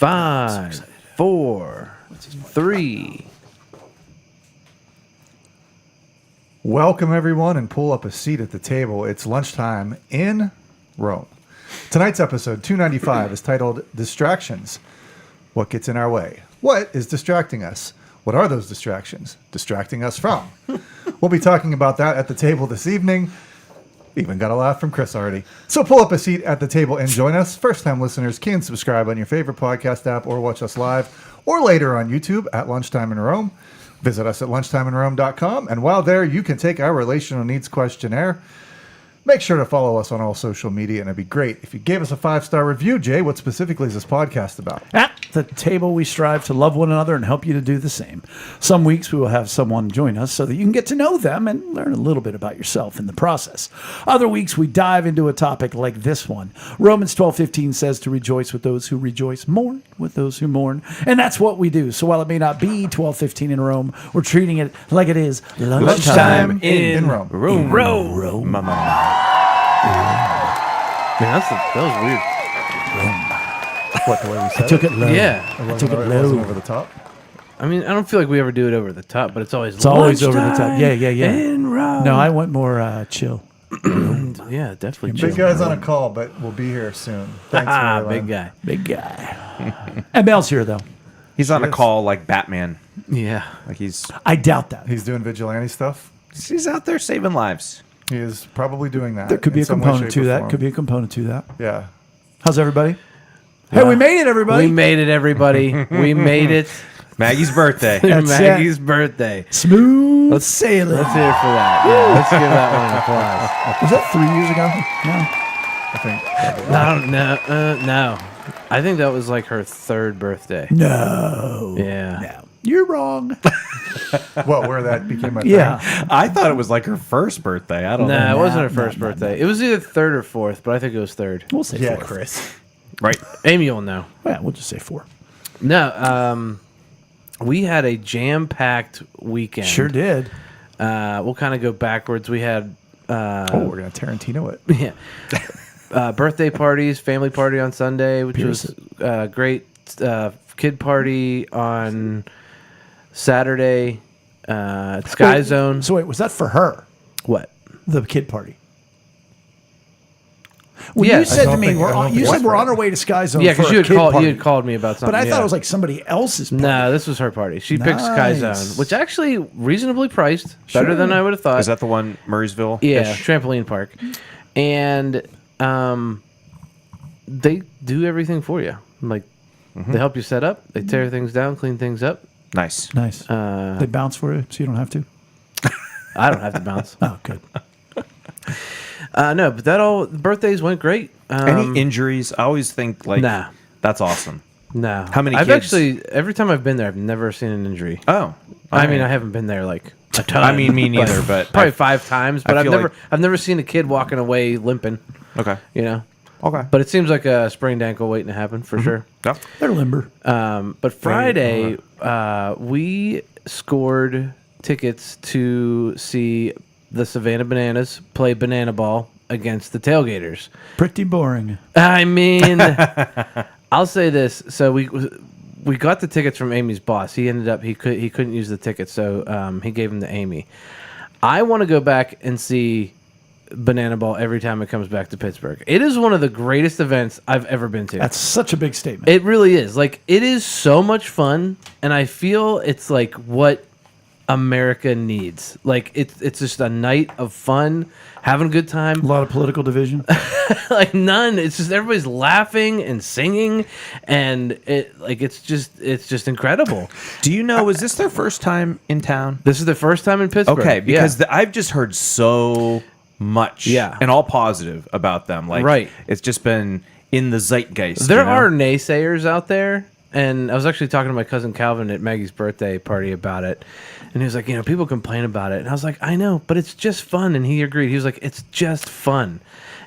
5, 4, 3. Welcome, everyone, and pull up a seat at the table. It's lunchtime in Rome. Tonight's episode 295 is titled Distractions. What gets in our way? What is distracting us? What are those distractions distracting us from? We'll be talking about that at the table this evening. Even got a laugh from Chris already. So pull up a seat at the table and join us. First-time listeners can subscribe on your favorite podcast app or watch us live or later on YouTube at Lunchtime in Rome. Visit us at lunchtimeinrome.com. And while there, you can take our relational needs questionnaire. Make sure to follow us on all social media, and it'd be great if you gave us a 5-star review. Jay, what specifically is this podcast about? At the table, we strive to love one another and help you to do the same. Some weeks we will have someone join us so that you can get to know them and learn a little bit about yourself in the process. Other weeks we dive into a topic like this one. Romans 12:15 says to rejoice with those who rejoice, mourn with those who mourn. And that's what we do. So while it may not be 12:15 in Rome, we're treating it like it is lunchtime in Rome. Rome. Mama. Man, that was weird. What, the way we said I took it low. Yeah. I took it It wasn't low. over the top? I mean, I don't feel like we ever do it over the top, but it's always It's always over the top. Yeah. in Rome. No, I went more chill. Yeah, definitely. Big guy's on a call, but we'll be here soon. Thanks, Marilyn. Big guy. Big guy. And Mel's here, though. He's on a Yes. call like Batman. Yeah. Like he's I doubt that. He's doing vigilante stuff. out there saving lives. He is probably doing that. There could be in a some way, component shape, to or that. form. Could be a component to that. Yeah. How's everybody? Hey, we made it, everybody. We made it, everybody. We made it. Maggie's birthday. That's Maggie's birthday. Smooth sailing. Let's hear it for that. Yeah, let's give that one an applause. Was that 3 years ago? No. No. I think that was like her 3rd birthday. No. Yeah. No. You're wrong. What, where that became a Yeah. thing? I thought it was like her first birthday. I don't No, know. it wasn't her first birthday. It was either 3rd or 4th, but I think it was 3rd. We'll say Yeah, 4. Chris. Right. Amy will know. Yeah, we'll just say 4. No, we had a jam-packed weekend. Sure did. We'll kind of go backwards. We had We're going to Tarantino it. birthday parties, family party on Sunday, which was great. Kid party on Saturday. Sky Zone. So wait, was that for her? What? The kid party? When Yes. you said to don't me, think- I don't you think said it's we're for on her. our way to Sky Zone. Yeah, for because a you kid party. had called me about something. But I thought yeah. it was like somebody else's party. No, this was her party. She picked Sky Zone, Nice. which actually reasonably priced, better than I would have thought. Is that the one, Murraysville? Yeah, trampoline park, and they do everything for you. Like they help you set up, they tear things down, clean things up. Nice. Nice. They bounce for you, so you don't have to. I don't have to bounce. Oh, good. No, but the birthdays went great. Any injuries? I always think like Nah. that's awesome. No, How many I've kids? actually every time I've been there, I've never seen an injury. Oh. I mean, I haven't been there like a ton. I mean, me neither, but probably 5 times. But I I've feel never like- I've never seen a kid walking away limping. Okay. You know. Okay. But it seems like a sprained ankle waiting to happen for sure. Yeah. They're limber. But Friday, we scored tickets to see the Savannah Bananas play banana ball against the Tailgaters. Pretty boring. I mean, I'll say this. So we got the tickets from Amy's boss. He ended up he couldn't use the tickets, so he gave them to Amy. I want to go back and see banana ball every time it comes back to Pittsburgh. It is one of the greatest events I've ever been to. That's such a big statement. It really is. Like, it is so much fun, and I feel it's like what America needs. Like, it's just a night of fun, having a good a time. lot of political division. Like, none. It's just everybody's laughing and singing, and it's just incredible. Do you know, is this their first time in town? This is the first time in Pittsburgh. Okay, because yeah. I've just heard so much, Yeah. and all positive about them. Like, Right. It's just been in the zeitgeist. There you know? are naysayers out there, and I was actually talking to my cousin Calvin at Maggie's birthday party about it, and he was like, people complain about it, and I was like, I know, but it's just fun, and he agreed. He was like, it's just fun,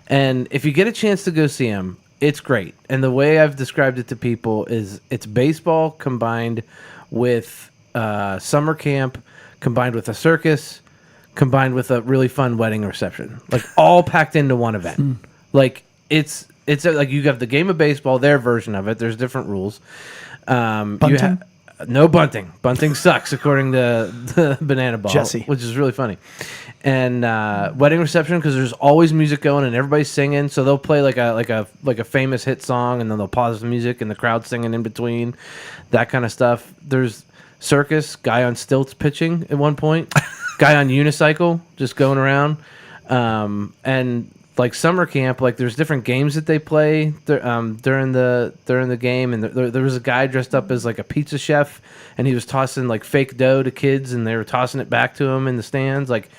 and if you get a chance to go see him, it's great. And the way I've described it to people is it's baseball combined with summer camp, combined with a circus, combined with a really fun wedding reception, like all packed into one event. Like, it's it's like you have the game of baseball, their version of it. There's different rules. Bunting? No bunting. Bunting sucks, according to the Banana Ball, Jesse. which is really funny. And wedding reception, because there's always music going and everybody's singing. So they'll play like a famous hit song, and then they'll pause the music and the crowd singing in between, that kind of stuff. There's circus, guy on stilts pitching at one point, guy on unicycle just going around, and like summer camp, like there's different games that they play during the game, and there was a guy dressed up as like a pizza chef, and he was tossing like fake dough to kids, and they were tossing it back to him in the stands. Like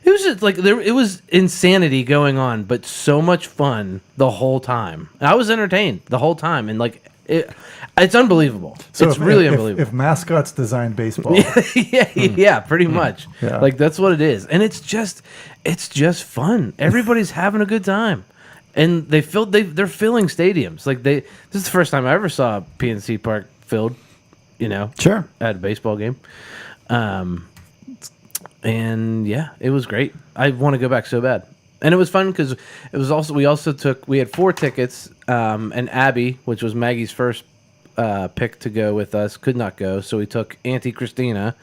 it was just like it was insanity going on, but so much fun the whole time. I was entertained the whole time, and like it's unbelievable. So it's if- really if- unbelievable. If mascots designed baseball, yeah, pretty much. Yeah. Like that's what it is, and it's just fun. Everybody's having a good time, and they're filling stadiums. Like this is the first time I ever saw PNC Park filled. Sure. At a baseball game, and yeah, it was great. I want to go back so bad. And it was fun because it was also we had 4 tickets, and Abby, which was Maggie's first pick to go with us, could not go, so we took Auntie Christina,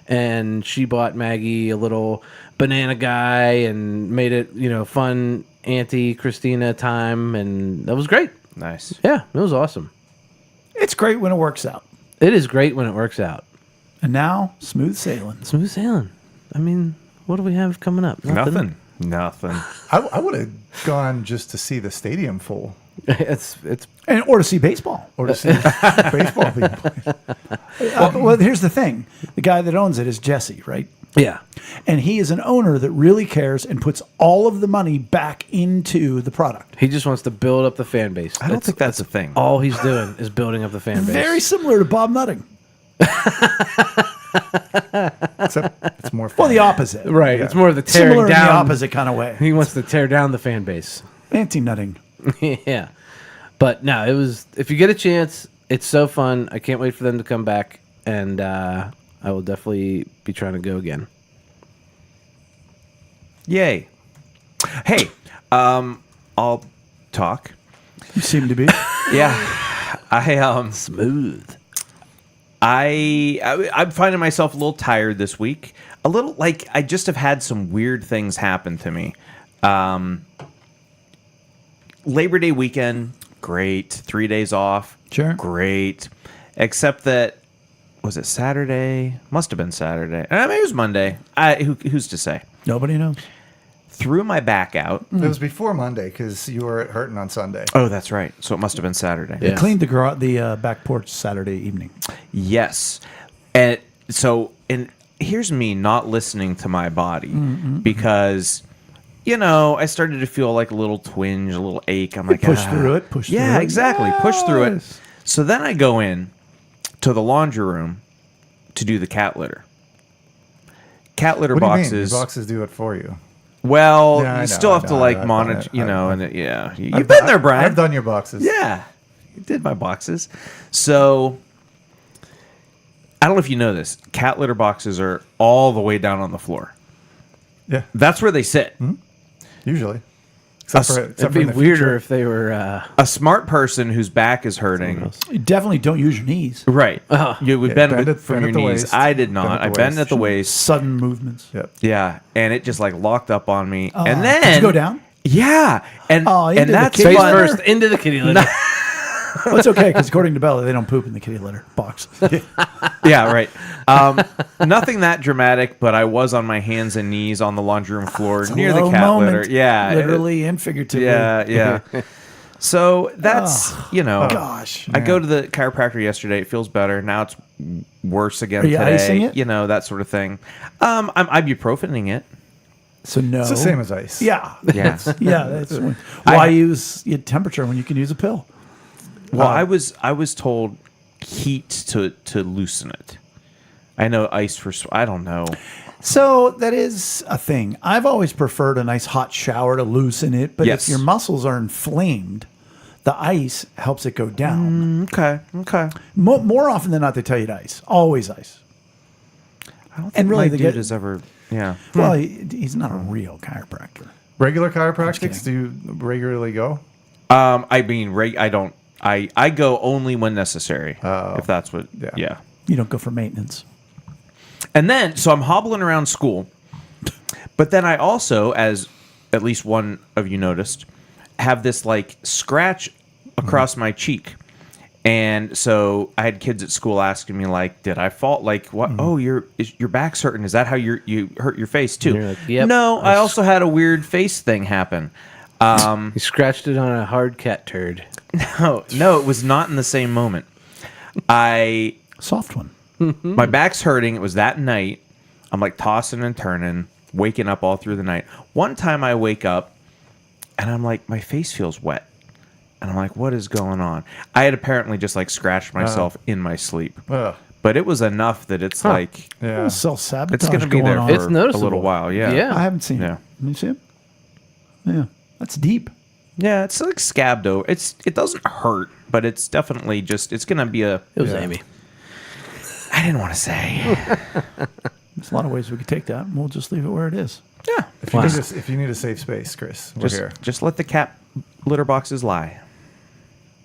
and she bought Maggie a little banana guy and made it fun Auntie Christina time, and that was great. Nice. Yeah, it was awesome. It's great when it works out. It is great when it works out. And now, smooth sailing. Smooth sailing. I mean, what do we have coming up? Nothing. I would have gone just to see the stadium full it's Or to see baseball. or to see baseball being played. Well, here's the thing. The guy that owns it is Jesse, right? yeah. And he is an owner that really cares and puts all of the money back into the product. He just wants to build up the fan base. I don't think that's a thing. All he's doing is building up the fan base. Very similar to Bob Nutting. Except it's more fun. Well, the opposite. Right. Yeah. It's more of the tearing Similar in down. the opposite kind of way. He wants to tear down the fan base. Anti-nutting. Yeah. But no, it was, if you get a chance, it's so fun. I can't wait for them to come back. And I will definitely be trying to go again. Yay. Hey, I'll talk. You seem to be. Yeah. I Smooth. I'm finding myself a little tired this week. A little like I just have had some weird things happen to me. Labor Day weekend, great. 3 days off, Sure. great. Except that, was it Saturday? Must have been Saturday. Maybe it was Monday. Who's to say? Nobody knows. Threw my back out. It was before Monday because you were hurting on Sunday. Oh, that's right. So it must have been Saturday. Yeah. Cleaned the back porch Saturday evening. Yes. And here's me not listening to my body because, I started to feel like a little twinge, a little ache. I'm like, Push through it. Push through yeah, it. exactly. Push through it. Yes. So then I go in to the laundry room to do the cat litter. Cat litter What do you mean? boxes. Your boxes do it for you. Well, Yeah, I you know, still I have to know, like I've monitor, done it. yeah. You've I've been done- there, Brian. I've done your boxes. Yeah, you did my boxes. So I don't know if you know this. Cat litter boxes are all the way down on the floor. Yeah, That's where they sit. usually. Except It'd for be in the weirder future. if they were. A smart person whose back is hurting. You definitely don't use your knees. Right. You would bend bend it it- from bend your at the knees. waist. I did Bend not. at the I bend waist. at the waist. Sudden movements. Yep. Yeah, and it just like locked up on me. And Did then you go down? Yeah, and Oh, you did the that's kitty Face fun. litter? first into the kitty litter. Well, it's okay because according to Bella, they don't poop in the kitty litter box. Yeah, right. Nothing that dramatic, but I was on my hands and knees on the laundry room floor near the Low cat moment, litter. Yeah, literally and figuratively. yeah. So that's Gosh. I go to the chiropractor yesterday. It feels better. Now it's worse again Are you today. icing it? That sort of thing. I'm ibuprofening it. So no. It's the same as ice. Yeah. Yeah. Yeah. That's why use your temperature when you can use a pill. Well, I was told heat to loosen it. I know ice for I don't know. So that is a thing. I've always preferred a nice hot shower to loosen it, but Yes. if your muscles are inflamed, the ice helps it go down. Okay. More often than not, they tell you to ice. Always ice. I don't think And really, my they dude get- has ever. Yeah. Well, he's not a real chiropractor. Regular chiropractics, do you regularly go? I mean, I don't. I go only when necessary. If that's what. Yeah. You don't go for maintenance. And then, so I'm hobbling around school, but then I also, as at least one of you noticed, have this like scratch across my cheek. And so I had kids at school asking me, like, did I fall? Like, what? Oh, your back's hurting. Is that how you hurt your face too? You're like, yep. No, I also had a weird face thing happen. You scratched it on a hard cat turd. No, it was not in the same moment. Soft one. My back's hurting. It was that night. I'm like tossing and turning, waking up all through the night. One time I wake up and I'm like, my face feels wet. And I'm like, what is going on? I had apparently just like scratched myself in my sleep. But it was enough that it's like, Yeah. Self-sabotage it's going to be going there on. for It's a noticeable. little while. Yeah. Yeah. I haven't seen Yeah. it. Can you see it? Yeah. That's deep. Yeah, it's like scabbed over. It doesn't hurt, but it's definitely just, it's going to be a, It was Amy. I didn't want to say. There's a lot of ways we could take that, and we'll just leave it where it is. Yeah. If you need a safe space, Chris, we're here. Just let the cat litter boxes lie.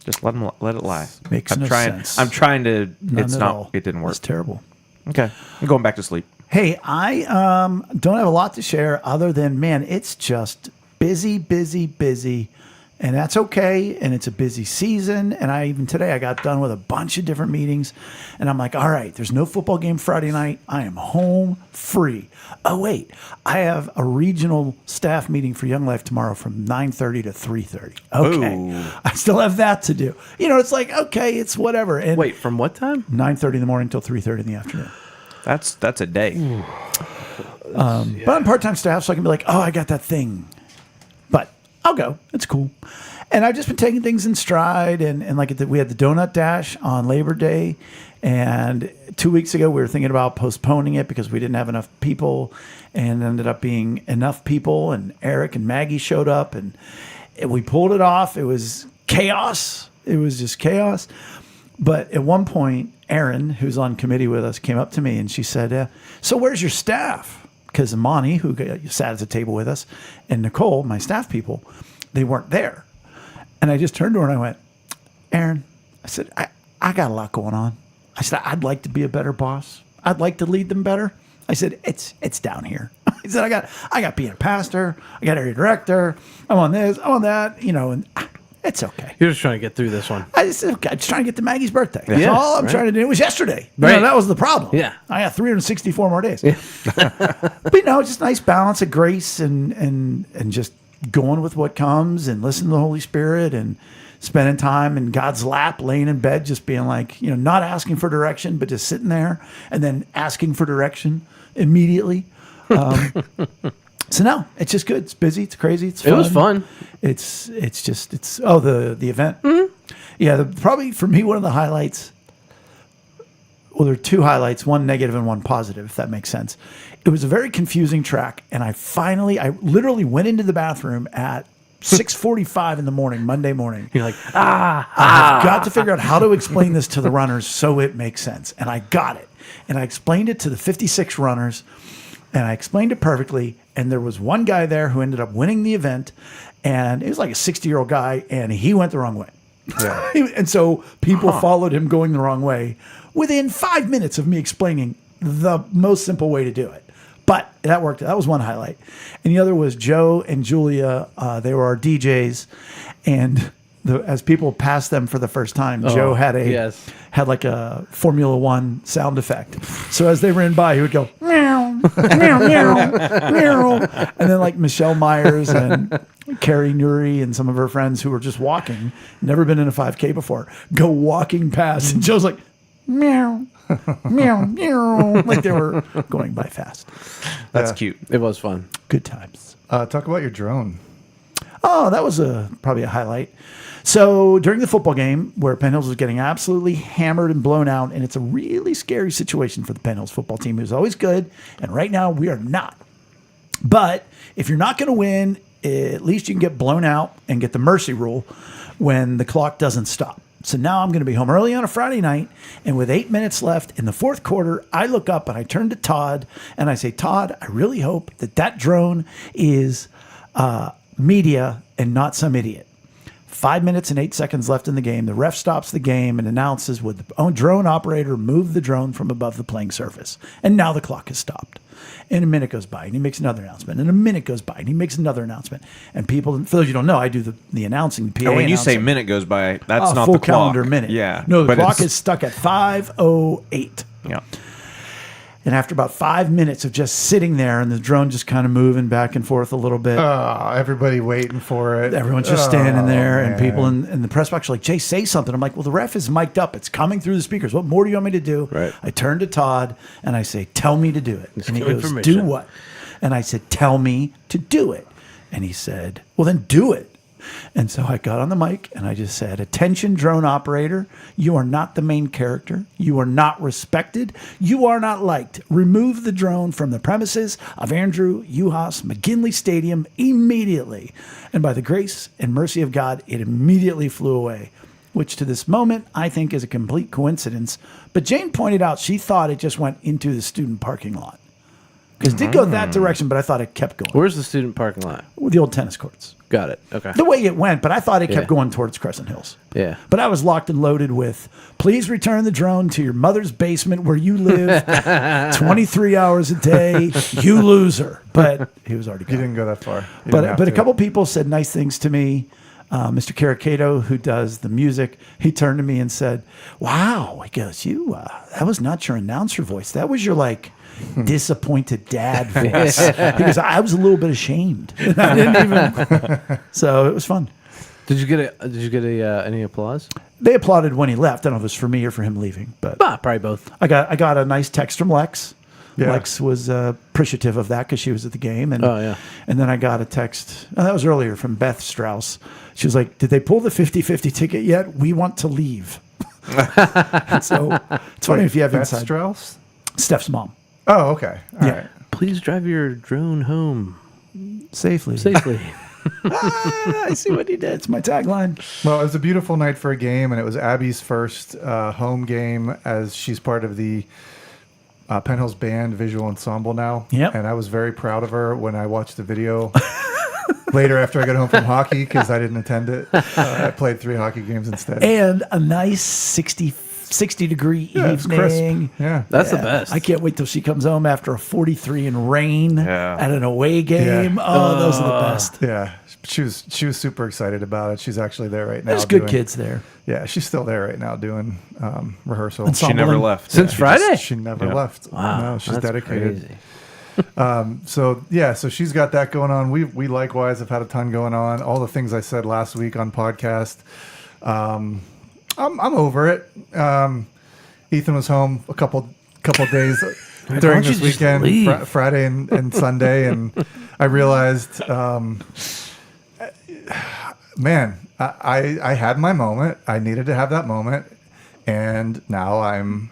Just let it lie. Makes I'm no trying, sense. I'm trying to. None it's at not. all. It didn't work. It's terrible. Okay, I'm going back to sleep. Hey, I don't have a lot to share other than, man, it's just busy, and that's okay. And it's a busy season. And even today I got done with a bunch of different meetings, and I'm like, all right, there's no football game Friday night. I am home free. Oh wait, I have a regional staff meeting for Young Life tomorrow from 9:30 to 3:30. Okay, Ooh. I still have that to do. It's like, okay, it's whatever. And Wait, from what time? 9:30 in the morning till 3:30 in the afternoon. That's a day. But I'm part-time staff, so I can be like, oh, I got that thing. But I'll go. It's cool. And I've just been taking things in stride. And like we had the Donut Dash on Labor Day. And 2 weeks ago, we were thinking about postponing it because we didn't have enough people. And ended up being enough people. And Eric and Maggie showed up. And we pulled it off. It was chaos. It was just chaos. But at one point, Erin, who's on committee with us, came up to me and she said, so where's your staff? Because Monty, who sat at the table with us, and Nicole, my staff people, they weren't there. And I just turned to her and I went, Erin, I said, I got a lot going on. I said, I'd like to be a better boss. I'd like to lead them better. I said, it's down here. I said, I got being a pastor. I got area director. I'm on this, I'm on that, and it's okay. You're just trying to get through this one. I'm just trying to get to Maggie's birthday. That's Yeah, all I'm right. trying to do. It was yesterday. Right. That was the problem. Yeah. I got 364 more days. But just a nice balance of grace and just going with what comes and listening to the Holy Spirit and spending time in God's lap, laying in bed, just being like, not asking for direction, but just sitting there and then asking for direction immediately. So no, it's just good. It's busy. It's crazy. It's fun. It was fun. It's the event. Mm-hmm. Yeah, probably for me, one of the highlights. Well, there are two highlights, one negative and one positive, if that makes sense. It was a very confusing track, and I literally went into the bathroom at 6:45 in the morning, Monday morning. You're like, I've got to figure out how to explain this to the runners so it makes sense. And I got it. And I explained it to the 56 runners, and I explained it perfectly. And there was one guy there who ended up winning the event, and it was like a 60-year-old guy, and he went the wrong way. Yeah. And so people followed him going the wrong way within 5 minutes of me explaining the most simple way to do it. But that worked. That was one highlight. And the other was Joe and Julia. They were our DJs. And as people passed them for the first time, Joe had like a Formula One sound effect. So as they ran by, he would go, meow, meow, meow, meow. And then like Michelle Myers and Carrie Nuri and some of her friends who were just walking, never been in a 5K before, go walking past. And Joe's like, meow, meow, meow. Like they were going by fast. That's cute. it was fun. Good times. Talk about your drone. Oh, that was probably a highlight. So during the football game where Penn Hills was getting absolutely hammered and blown out, and it's a really scary situation for the Penn Hills football team, who's always good, and right now we are not. But if you're not going to win, at least you can get blown out and get the mercy rule when the clock doesn't stop. So now I'm going to be home early on a Friday night, and with 8 minutes left in the fourth quarter, I look up and I turn to Todd and I say, Todd, I really hope that drone is media and not some idiot. 5 minutes and 8 seconds left in the game. The ref stops the game and announces, would the drone operator move the drone from above the playing surface? And now the clock has stopped. And a minute goes by, and he makes another announcement. And a minute goes by, and he makes another announcement. And people, for those you don't know, I do the announcing, the PA And when you say announcing. minute goes by, that's not Full the clock. calendar minute. Yeah. No, the but clock it's- is stuck at 5:08. Yeah. And after about 5 minutes of just sitting there and the drone just kind of moving back and forth a little bit, Everybody waiting for it. everyone's just standing there, and man. people in the press box are like, Jay, say something. I'm like, well, the ref is mic'd up. It's coming through the speakers. What more do you want me to do? Right. I turn to Todd, and I say, tell me to do it. Just And he give me goes, permission. do what? And I said, tell me to do it. And he said, well, then do it. And so I got on the mic and I just said, attention, drone operator, you are not the main character. You are not respected. You are not liked. Remove the drone from the premises of Andrew Uhas McGinley Stadium immediately. And by the grace and mercy of God, it immediately flew away, which to this moment I think is a complete coincidence. But Jane pointed out she thought it just went into the student parking lot. Because it did go that direction, but I thought it kept going. Where's the student parking lot? The old tennis courts. Got it. Okay. The way it went, but I thought it kept Yeah. going towards Crescent Hills. Yeah. But I was locked and loaded with, please return the drone to your mother's basement where you live 23 hours a day, you loser. But he was already You gone. didn't go that far. You didn't But have a to. couple people said nice things to me. Mr. Caricato, who does the music, he turned to me and said, wow, he goes, that was not your announcer voice. That was your disappointed dad voice. Because I was a little bit ashamed. I didn't even. So it was fun. Did you get any applause? They applauded when he left. I don't know if it was for me or for him leaving, but Probably both. I got a nice text from Lex. Yeah. Lex was appreciative of that because she was at the game, and Oh, yeah. and then I got a text. That was earlier from Beth Strauss. She was like, "Did they pull the 50-50 ticket yet? We want to leave." So it's funny if you have Beth inside. Strauss? Steph's mom. Oh, okay. All Yeah. right. Please drive your drone home Safely. safely. I see what he did. It's my tagline. Well, it was a beautiful night for a game, and it was Abby's first home game as she's part of the Penn Hills Band Visual Ensemble now. Yep. And I was very proud of her when I watched the video later after I got home from hockey because I didn't attend it. I played 3 hockey games instead. And a nice 60-degree Yeah, it's crisp. evening. Yeah. That's the best. I can't wait till she comes home after a 43 in rain Yeah. at an away game. Yeah. Oh, those are the best. Yeah. She was super excited about it. She's actually there right now. There's good doing- kids there. Yeah, she's still there right now doing rehearsal. And She never Summerlin. left. Since Friday? She never Yeah. left. Wow, No, she's that's dedicated. crazy. So she's got that going on. We likewise have had a ton going on. All the things I said last week on podcast. I'm over it. Ethan was home a couple days during don't you this just weekend, leave? Friday and Sunday, and I realized, man, I had my moment. I needed to have that moment, and now I'm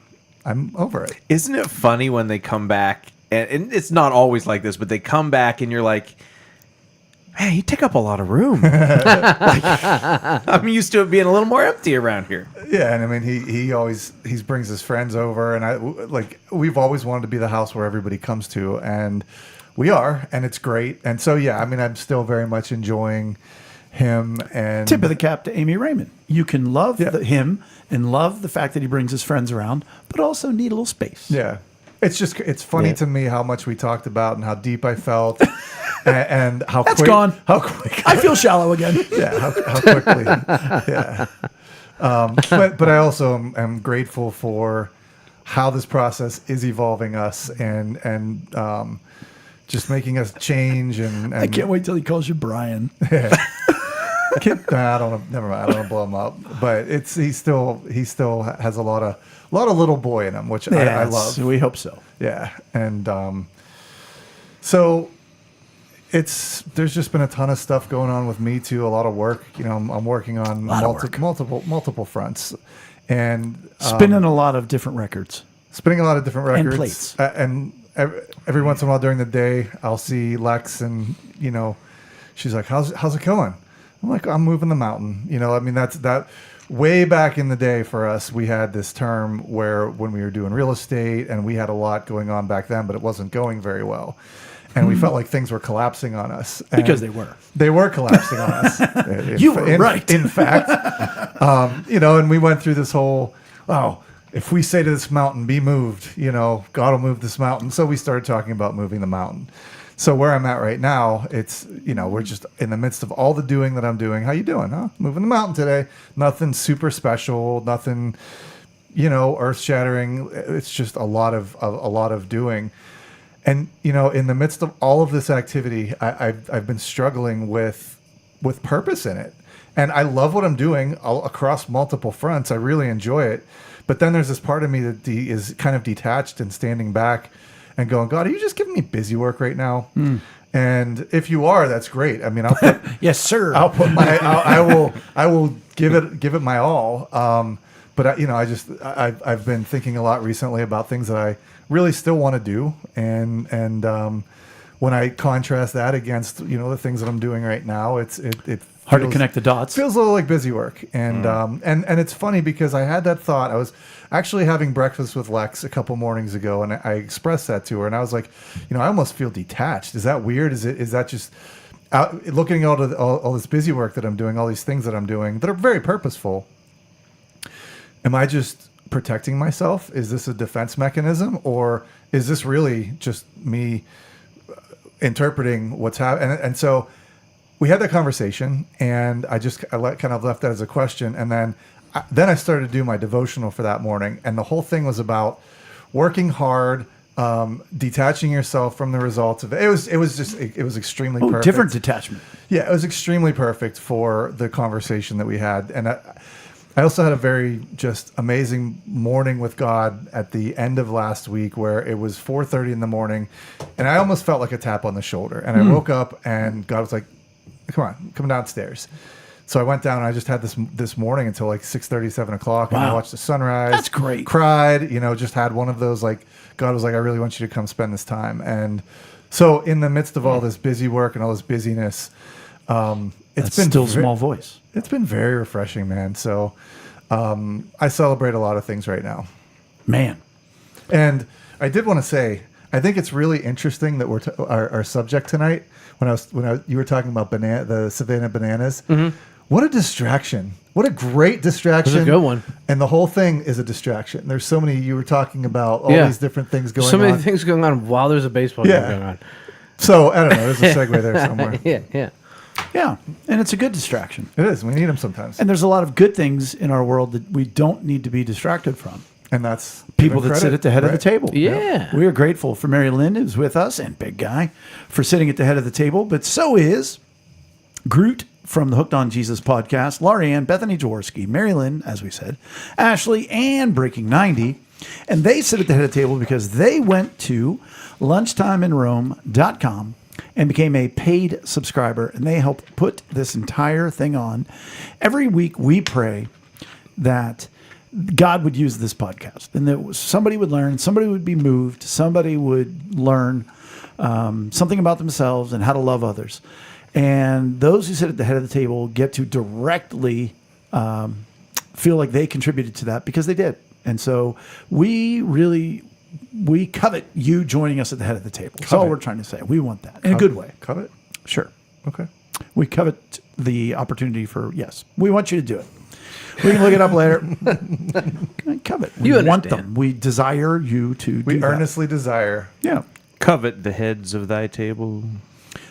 over it. Isn't it funny when they come back, and it's not always like this, but they come back and you're like, man, you take up a lot of room. I'm used to it being a little more empty around here. Yeah, and I mean he always brings his friends over, and we've always wanted to be the house where everybody comes to, and we are, and it's great. And so yeah, I mean I'm still very much enjoying him. And Tip of the cap to Amy Raymond. You can love Yeah. him and love the fact that he brings his friends around, but also need a little space. yeah, it's funny Yeah. to me how much we talked about and how deep I felt, and how That's quick, gone. how quick, I feel shallow again. yeah, how quickly, yeah. But I also am grateful for how this process is evolving us and just making us change and I can't wait till he calls you Brian. I don't. Never mind. I don't want to blow him up. But he still has a lot of little boy in him, which I Yes, love. We hope so. Yeah, and so there's just been a ton of stuff going on with me too. A lot of work. You know, I'm working on Lot of work. multiple fronts, and Spinning a lot of different records. spinning a lot of different And records. plates. And every once in a while during the day, I'll see Lex, and she's like, "How's it going?" I'm like, "I'm moving the mountain." I mean, that way back in the day for us, we had this term where when we were doing real estate and we had a lot going on back then, but it wasn't going very well. And we felt like things were collapsing on us. And Because they were. They were collapsing on us. You were right. In fact, and we went through this whole, if we say to this mountain, be moved, God will move this mountain. So we started talking about moving the mountain. So where I'm at right now, it's, we're just in the midst of all the doing that I'm doing. How you doing? Huh? Moving the mountain today. Nothing super special, nothing, earth shattering. It's just a lot of doing. And, in the midst of all of this activity, I've been struggling with purpose in it. And I love what I'm doing across multiple fronts. I really enjoy it. But then there's this part of me that is kind of detached and standing back and going, God, are you just giving me busy work right now? And if you are, that's great. I mean, I'll put, Yes, sir. I'll put I will give it my all. But I've been thinking a lot recently about things that I really still want to do, and when I contrast that against the things that I'm doing right now, it Hard to connect the dots. Feels a little like busy work, and it's funny because I had that thought. I was actually having breakfast with Lex a couple mornings ago, and I expressed that to her, and I was like, I almost feel detached. Is that weird? Is that just looking at all this busy work that I'm doing, all these things that I'm doing that are very purposeful? Am I just protecting myself? Is this a defense mechanism, or is this really just me interpreting what's happening? And so we had that conversation, and I kind of left that as a question. And then I started to do my devotional for that morning, and the whole thing was about working hard, detaching yourself from the results of it. It was extremely perfect. Different detachment. Yeah, it was extremely perfect for the conversation that we had. And I also had a very just amazing morning with God at the end of last week, where it was 4:30 in the morning, and I almost felt like a tap on the shoulder. And I woke up, and God was like, come downstairs. So I went down, and I just had this morning until like 6:30, 7 o'clock, and I watched the sunrise. That's great. Cried, just had one of those, like, God was like, I really want you to come spend this time. And so in the midst of all this busy work and all this busyness, it's been still small voice. It's been very refreshing, man. So I celebrate a lot of things right now. Man. And I did want to say, I think it's really interesting that our subject tonight, you were talking about the Savannah bananas. Mm-hmm. What a distraction. What a great distraction. That's a good one. And the whole thing is a distraction. There's so many, you were talking about all these different things going on. So many things going on while there's a baseball game going on. So, I don't know. There's a segue there somewhere. Yeah. Yeah, and it's a good distraction. It is. We need them sometimes. And there's a lot of good things in our world that we don't need to be distracted from. And that's people that sit at the head of the table. Yeah. We are grateful for Mary Lynn, who's with us, and Big Guy for sitting at the head of the table. But so is Groot from the Hooked on Jesus podcast, Laurie Ann, Bethany Jaworski, Mary Lynn, as we said, Ashley, and Breaking 90. And they sit at the head of the table because they went to lunchtimeinrome.com and became a paid subscriber, and they help put this entire thing on. Every week we pray that God would use this podcast, and that somebody would learn, somebody would be moved, somebody would learn something about themselves and how to love others. And those who sit at the head of the table get to directly feel like they contributed to that because they did. And so we covet you joining us at the head of the table. That's all we're trying to say. We want that in a good way. Covet? Sure. Okay. We covet the opportunity for, yes, we want you to do it. We can look it up later. Covet. We You want understand. them. We desire you to do We that. earnestly desire. Yeah. Covet the heads of thy table.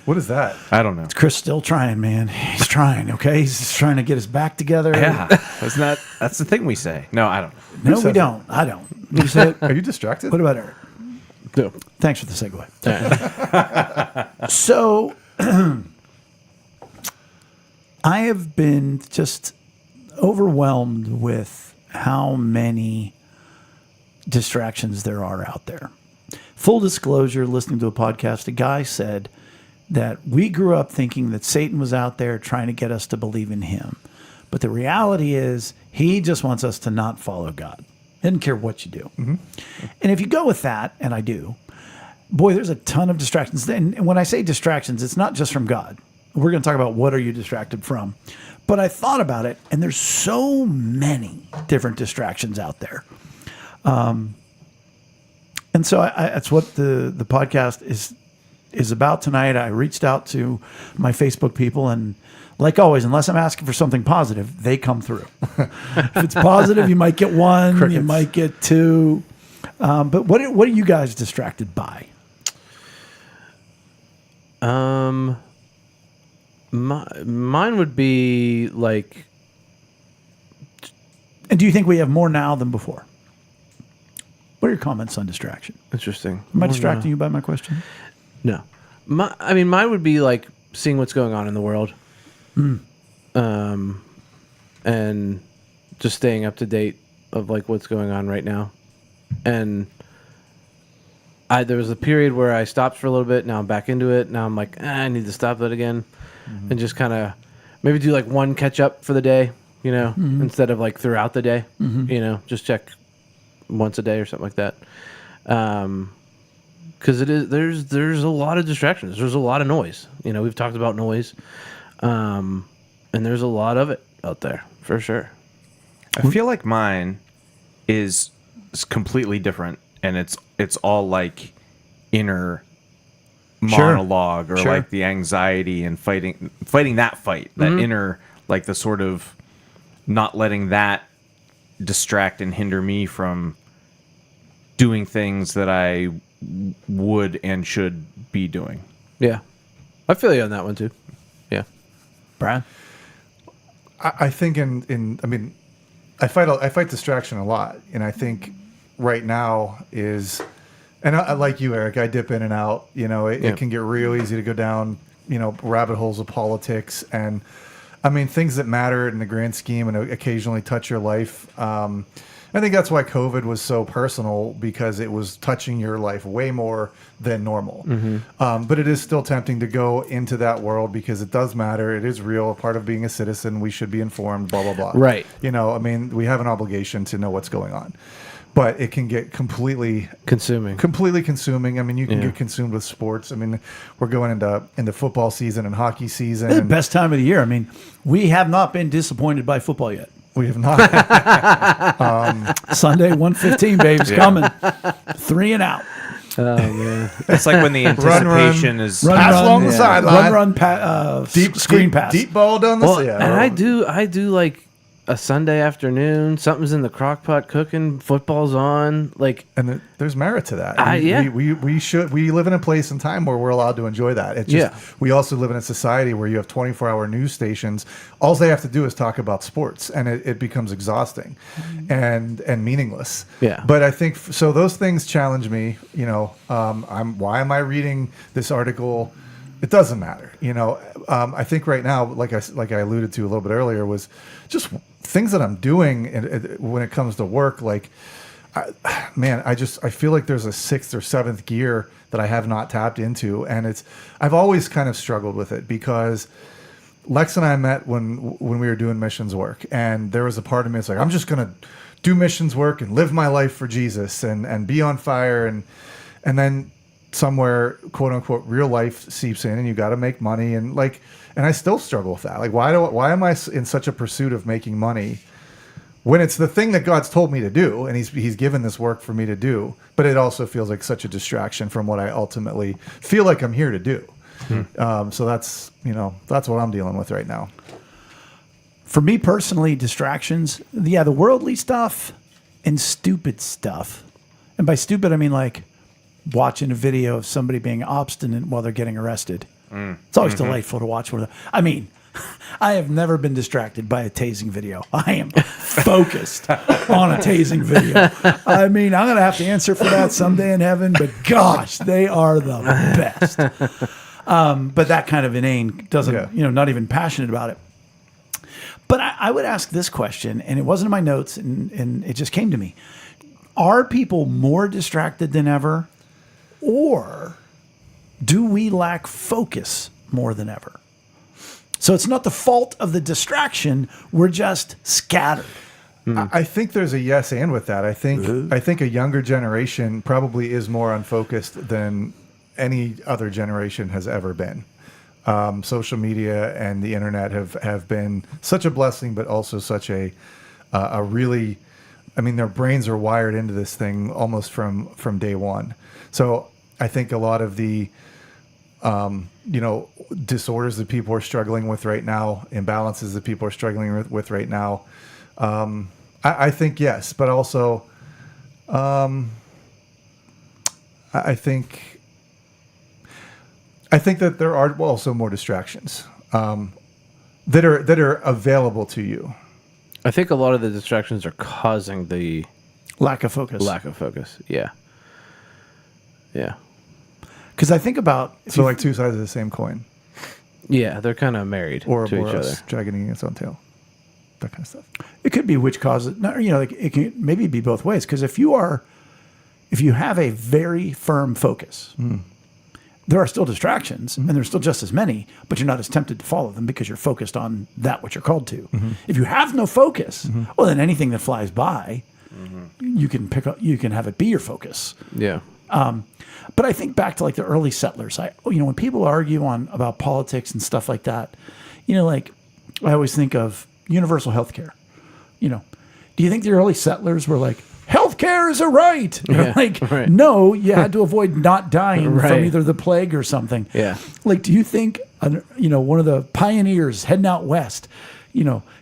What is that? I don't know. Chris still trying, man. He's trying, okay? He's just trying to get his back together. Yeah, that's the thing we say. No, I don't. No, we don't. I don't. You say it? Are you distracted? What about Eric? No. Thanks for the segue. So, I have been just overwhelmed with how many distractions there are out there. Full disclosure, listening to a podcast, a guy said that we grew up thinking that Satan was out there trying to get us to believe in him. But the reality is he just wants us to not follow God. He doesn't care what you do. Mm-hmm. And if you go with that, and I do, boy, there's a ton of distractions. And when I say distractions, it's not just from God. We're going to talk about what are you distracted from. But I thought about it, and there's so many different distractions out there. And so that's what the podcast is about tonight. I reached out to my Facebook people, and like always, unless I'm asking for something positive, they come through. If it's positive, you might get one, Crickets. you might get two. But what are you guys distracted by? Mine would be like, And do you think we have more now than before? What are your comments on distraction? interesting. Am I Oh, distracting no. you by my question? No. Mine would be like seeing what's going on in the world. And just staying up to date of like what's going on right now. And there was a period where I stopped for a little bit. Now I'm back into it. Now I'm like, I need to stop that again. And just kind of maybe do like one catch up for the day, instead of like throughout the day, just check once a day or something like that. Because there's a lot of distractions. There's a lot of noise. We've talked about noise, and there's a lot of it out there for sure. I feel like mine is completely different, and it's all like inner monologue or Sure. like the anxiety and fighting that fight, that inner, like the sort of not letting that distract and hinder me from doing things that I would and should be doing. Yeah, I feel you on that one too. Yeah. Brad? I think I fight distraction a lot, and I think right now is, and I like you, Eric, I dip in and out. It can get real easy to go down, rabbit holes of politics and, things that matter in the grand scheme and occasionally touch your life. I think that's why COVID was so personal, because it was touching your life way more than normal. But it is still tempting to go into that world because it does matter. It is real. A part of being a citizen, we should be informed, blah, blah, blah. Right. We have an obligation to know what's going on. But it can get completely Consuming. consuming. You can get consumed with sports. We're going into football season and hockey season. The and best time of the year. We have not been disappointed by football yet. we have not. Sunday, 1:15, babe's coming. 3 and out. Oh man. It's like when the anticipation is Pass along the sideline. Screen pass. Deep ball down the Well, side. and I do like a Sunday afternoon. Something's in the crock pot cooking. Football's on. Like, And there's merit to that. yeah. We live in a place and time where we're allowed to enjoy that. It's just, Yeah. we also live in a society where you have 24-hour news stations. All they have to do is talk about sports, and it becomes exhausting and meaningless. Yeah. But I think so. Those things challenge me. Why am I reading this article? It doesn't matter. I think right now, like I alluded to a little bit earlier, was just things that I'm doing when it comes to work. Like, I feel like there's a 6th or 7th gear that I have not tapped into, and I've always kind of struggled with it because Lex and I met when we were doing missions work, and there was a part of me that's like, I'm just gonna do missions work and live my life for Jesus and be on fire, and then somewhere, quote unquote, real life seeps in, and you got to make money, and I still struggle with that. Like, why am I in such a pursuit of making money when it's the thing that God's told me to do, and He's given this work for me to do, but it also feels like such a distraction from what I ultimately feel like I'm here to do. So that's what I'm dealing with right now. For me personally, distractions, the worldly stuff and stupid stuff. And by stupid, I mean like watching a video of somebody being obstinate while they're getting arrested. It's always delightful to watch. I have never been distracted by a tasing video. I am focused on a tasing video. I'm going to have to answer for that someday in heaven, but gosh, they are the best. But that kind of inane doesn't, not even passionate about it. But I would ask this question, and it wasn't in my notes, and it just came to me. Are people more distracted than ever, or do we lack focus more than ever? So it's not the fault of the distraction. We're just scattered. I think there's a yes and with that. I think a younger generation probably is more unfocused than any other generation has ever been. social media and the internet have been such a blessing, but also such a really, I mean, their brains are wired into this thing almost from day one. So I think a lot of the, disorders that people are struggling with right now, imbalances that people are struggling with right now, I think yes, but also I think that there are also more distractions that are available to you. I think a lot of the distractions are causing the Lack of focus. lack of focus. Yeah. Yeah. Because I think about So like two sides of the same coin, Yeah, they're kind of married or to each other. Ouroboros dragging its own tail, that kind of stuff. it could be which causes. Like it can maybe be both ways. Because if you have a very firm focus, there are still distractions, and there's still just as many, but you're not as tempted to follow them because you're focused on that which you're called to. If you have no focus, well, then anything that flies by, you can pick up. You can have it be your focus. Yeah. But I think back to like the early settlers. When people argue about politics and stuff like that, like I always think of universal health care. Do you think the early settlers were like, healthcare is a right? Right. No, you had to avoid not dying Right. from either the plague or something. Yeah. Like, do you think, one of the pioneers heading out west,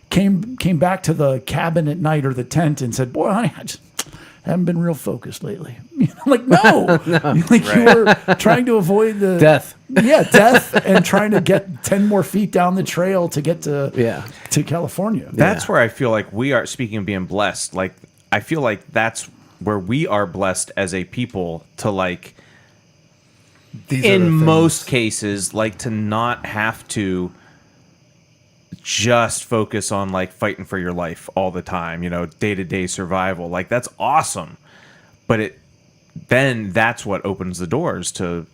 came back to the cabin at night or the tent and said, boy, honey, I just haven't been real focused lately. Like, no. Like you were trying to avoid the Death. Yeah, death, and trying to get 10 more feet down the trail to get to California. That's where I feel like we are, speaking of being blessed, like I feel like that's where we are blessed as a people to like, These are the in things. most cases, like to not have to just focus on like fighting for your life all the time, day-to-day survival. Like that's awesome. But then that's what opens the doors to,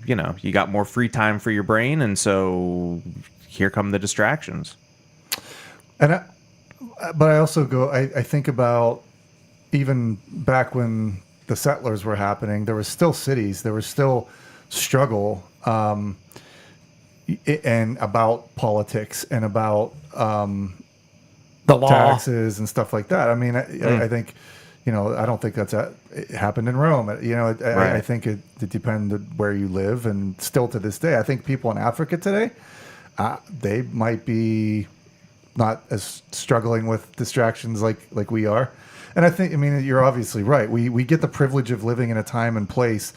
you got more free time for your brain, and so here come the distractions. And but I also I think about even back when the settlers were happening, there was still cities, there was still struggle, and about politics and about The law. taxes and stuff like that. I mean, I think, I don't think it happened in Rome. I think it depended where you live, and still to this day, I think people in Africa today, they might be not as struggling with distractions like we are. And I think, you're obviously right. We get the privilege of living in a time and place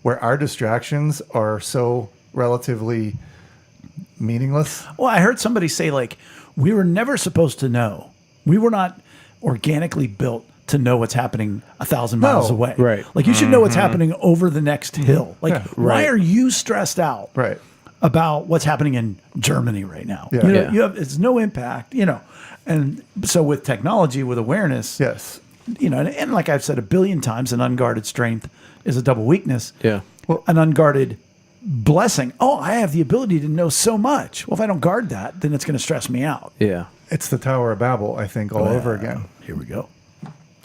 where our distractions are so relatively meaningless. Well, I heard somebody say, like, we were never supposed to know. We were not organically built to know what's happening 1,000 miles No. away. Right. Like, you should know what's happening over the next hill. Like, Yeah. why Right. are you stressed out Right. about what's happening in Germany right now? Yeah. Yeah. It's no impact, And so with technology, with awareness, Yes. and like I've said a billion times, an unguarded strength is a double weakness. Yeah. An unguarded blessing. Oh, I have the ability to know so much. Well, if I don't guard that, then it's going to stress me out. Yeah. It's the Tower of Babel, I think, all over again. Here we go.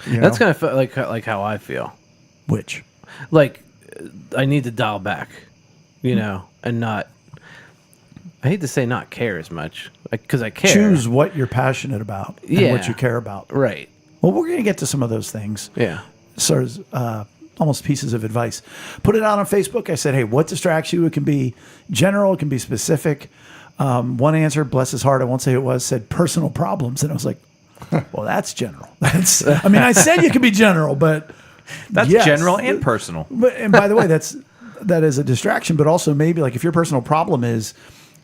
That's kind of like how I feel. Which? Like I need to dial back, and not. I hate to say not care as much, because I care. Choose what you're passionate about and Yeah. what you care about. Right. Well, we're going to get to some of those things. Yeah. Sort of almost pieces of advice. Put it out on Facebook. I said, hey, what distracts you? It can be general. It can be specific. One answer, bless his heart, I won't say who it was, said personal problems. And I was like, well, that's general. I said you can be general, but That's yes. general and personal. And by the way, that is a distraction, but also maybe like if your personal problem is,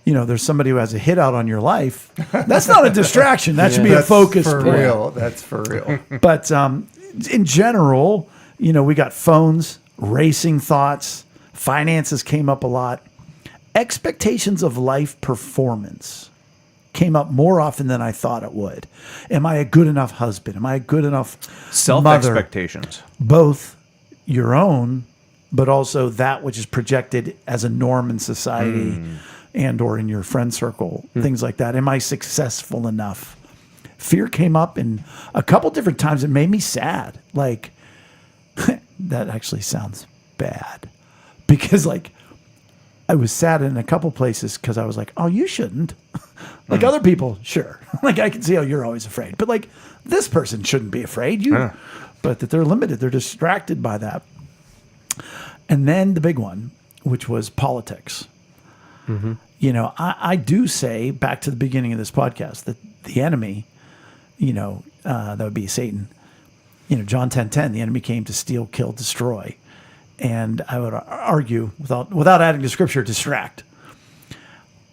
there's somebody who has a hit out on your life, that's not a distraction. That should be a That's focus for point. real. That's for real. But in general, we got phones, racing thoughts, finances came up a lot. Expectations of life performance came up more often than I thought it would. Am I a good enough husband? Am I a good enough Self mother? expectations. Both your own, but also that which is projected as a norm in society and or in your friend circle, things like that. Am I successful enough? Fear came up in a couple different times. It made me sad. Like, that actually sounds bad. Because, like, I was sad in a couple places because I was like, oh, you shouldn't. Like other people, sure. Like I can see how you're always afraid, but like this person shouldn't be afraid. But that they're limited, they're distracted by that. And then the big one, which was politics. You know, I do say back to the beginning of this podcast that the enemy, you know, that would be Satan. You know, John 10:10, the enemy came to steal, kill, destroy. And I would argue, without adding to scripture, distract.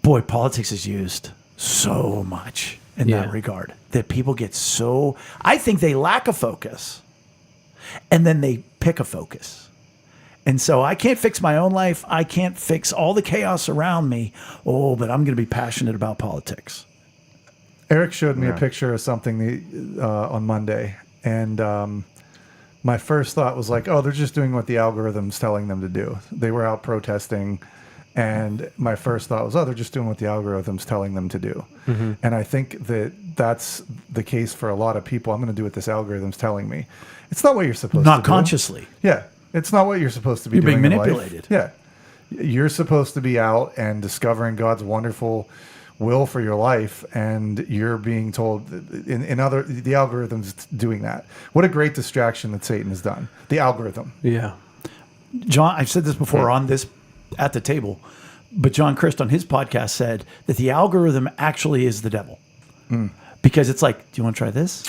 Boy, politics is used so much in that regard that people get so. I think they lack a focus, and then they pick a focus. And so I can't fix my own life. I can't fix all the chaos around me. Oh, but I'm going to be passionate about politics. Eric showed me a picture of something on Monday, and my first thought was like, oh, they're just doing what the algorithm's telling them to do. They were out protesting, and my first thought was, oh, they're just doing what the algorithm's telling them to do. And I think that that's the case for a lot of people. I'm going to do what this algorithm's telling me. It's not what you're supposed to do. Not consciously. Yeah. It's not what you're supposed to be You're doing being in life. manipulated. Yeah. You're supposed to be out and discovering God's wonderful will for your life, and you're being told the algorithm's doing that. What a great distraction that Satan has done. The algorithm. Yeah. John, I've said this before on this at the table, but John Christ on his podcast said that the algorithm actually is the devil. Because it's like, do you want to try this?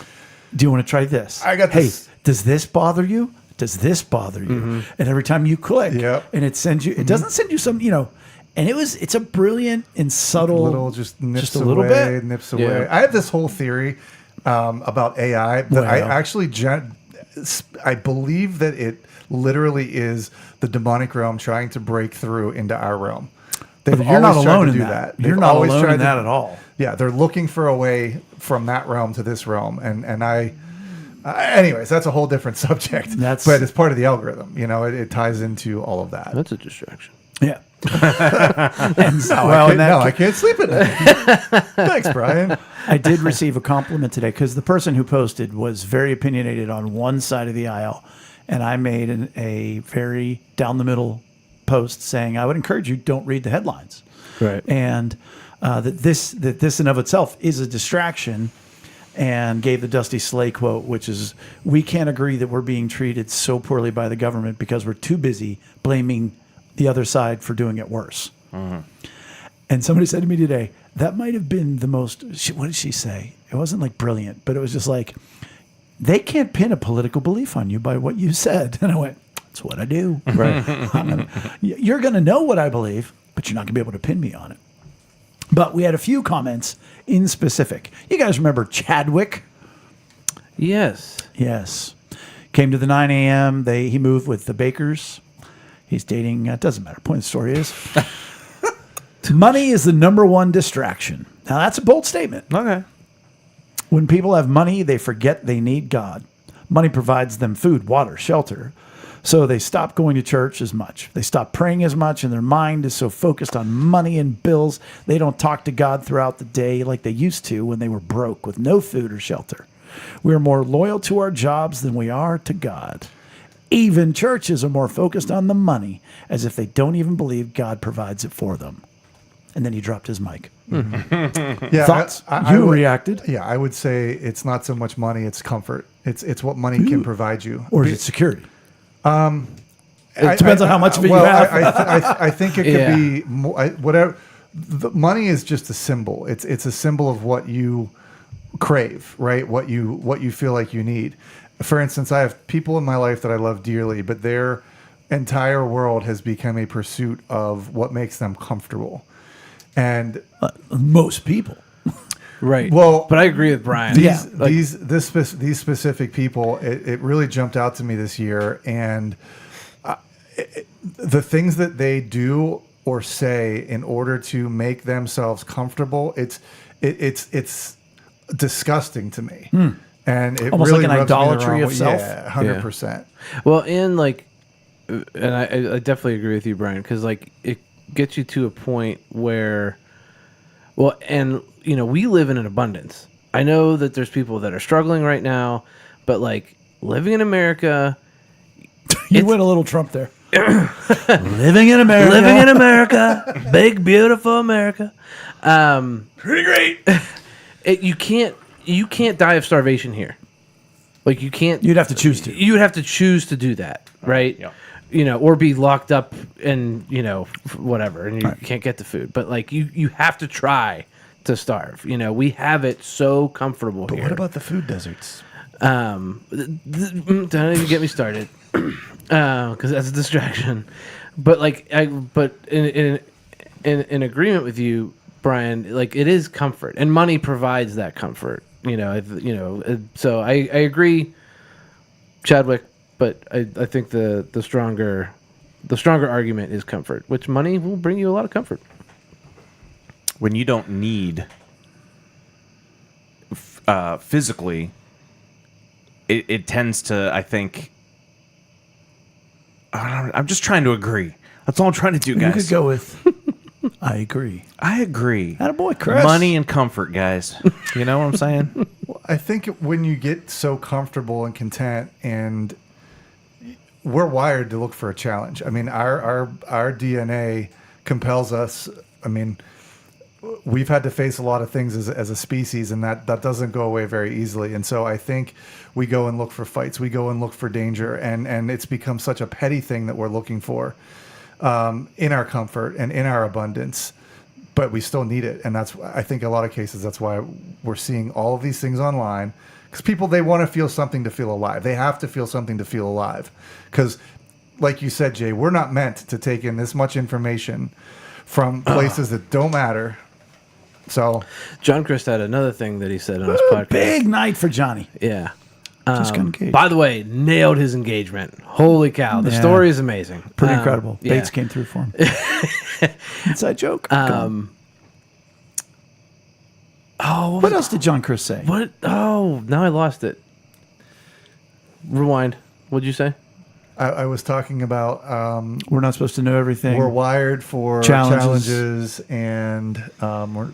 Do you want to try this? I got this. Hey, does this bother you? Does this bother you? And every time you click, and it sends you, it doesn't send you some, you know, and it's a brilliant and subtle, little just nips a little away, bit. nips away. I have this whole theory about AI that I actually I believe that it literally is the demonic realm trying to break through into our realm. You're not always tried alone to in do that. They've You're not always alone tried in that at all. Yeah, they're looking for a way from that realm to this realm, and I. Anyways, that's a whole different subject. But it's part of the algorithm. You know, it ties into all of that. That's a distraction. Yeah. And so, I can't sleep at night. Thanks, Brian. I did receive a compliment today because the person who posted was very opinionated on one side of the aisle, and I made a very down the middle post saying I would encourage you don't read the headlines, Right. and that this in of itself is a distraction. And gave the Dusty Slay quote, which is, we can't agree that we're being treated so poorly by the government because we're too busy blaming the other side for doing it worse. And somebody said to me today, that might have been the most, what did she say? It wasn't like brilliant, but it was just like, they can't pin a political belief on you by what you said. And I went, that's what I do. Right. You're going to know what I believe, but you're not going to be able to pin me on it. But we had a few comments in specific. You guys remember Chadwick? Yes. Yes. Came to the 9 a.m. He moved with the Bakers. He's dating, it doesn't matter. Point of the story is, money is the number one distraction. Now, that's a bold statement. Okay. When people have money, they forget they need God. Money provides them food, water, shelter. So they stop going to church as much. They stop praying as much, and their mind is so focused on money and bills, they don't talk to God throughout the day like they used to when they were broke with no food or shelter. We are more loyal to our jobs than we are to God. Even churches are more focused on the money, as if they don't even believe God provides it for them. And then he dropped his mic. Yeah, Thoughts? I You would- reacted? Yeah, I would say it's not so much money; it's comfort. It's what money can provide you. Or is it security? It depends on how much of it you have. I think it could be whatever. The money is just a symbol. It's a symbol of what you crave, right? What you feel like you need. For instance, I have people in my life that I love dearly, but their entire world has become a pursuit of what makes them comfortable. And Most people. Right. Well, but I agree with Brian. these specific people, it really jumped out to me this year, and the things that they do or say in order to make themselves comfortable, it's disgusting to me. And it Almost really like an rubs me the idolatry wrong of way. self? Yeah, 100%. Well, and I definitely agree with you, Brian, because like it gets you to a point where, well, and you know, we live in an abundance. I know that there's people that are struggling right now, but like living in America, You went a little Trump there. Living in America. Living in America, big beautiful America. Pretty great. You can't die of starvation here. Like you can't. You'd have to choose to. You would have to choose to do that, right? Yeah. You know, or be locked up and whatever, and you Right. can't get the food. But like you have to try to starve. You know, we have it so comfortable But here. what about the food deserts? Don't even get me started, because that's a distraction. But like, in agreement with you, Brian, like it is comfort, and money provides that comfort. So I agree, Chadwick, but I think the stronger argument is comfort, which money will bring you a lot of comfort. When you don't need physically, it tends to, I think, I'm just trying to agree. That's all I'm trying to do, You guys. could go with, I agree. I agree. Attaboy, Chris. Money and comfort, guys. You know what I'm saying? I think when you get so comfortable and content, and we're wired to look for a challenge. I mean, our DNA compels us. I mean, we've had to face a lot of things as a species, and that doesn't go away very easily. And so I think we go and look for fights. We go and look for danger, and it's become such a petty thing that we're looking for in our comfort and in our abundance. But we still need it, and I think a lot of cases that's why we're seeing all of these things online, because people, they want to feel something to feel alive. They have to feel something to feel alive, because like you said, Jay, we're not meant to take in this much information from places that don't matter. So John Christ had another thing that he said on his podcast. Big night for Johnny. Yeah. Just got engaged. By the way, nailed his engagement. Holy cow. The Yeah. story is amazing. Pretty incredible. Yeah. Bates came through for him. Inside joke. What else did John Chris say? What? Oh, now I lost it. Rewind. What'd you say? I was talking about We're not supposed to know everything. we're wired for Challenges. and we're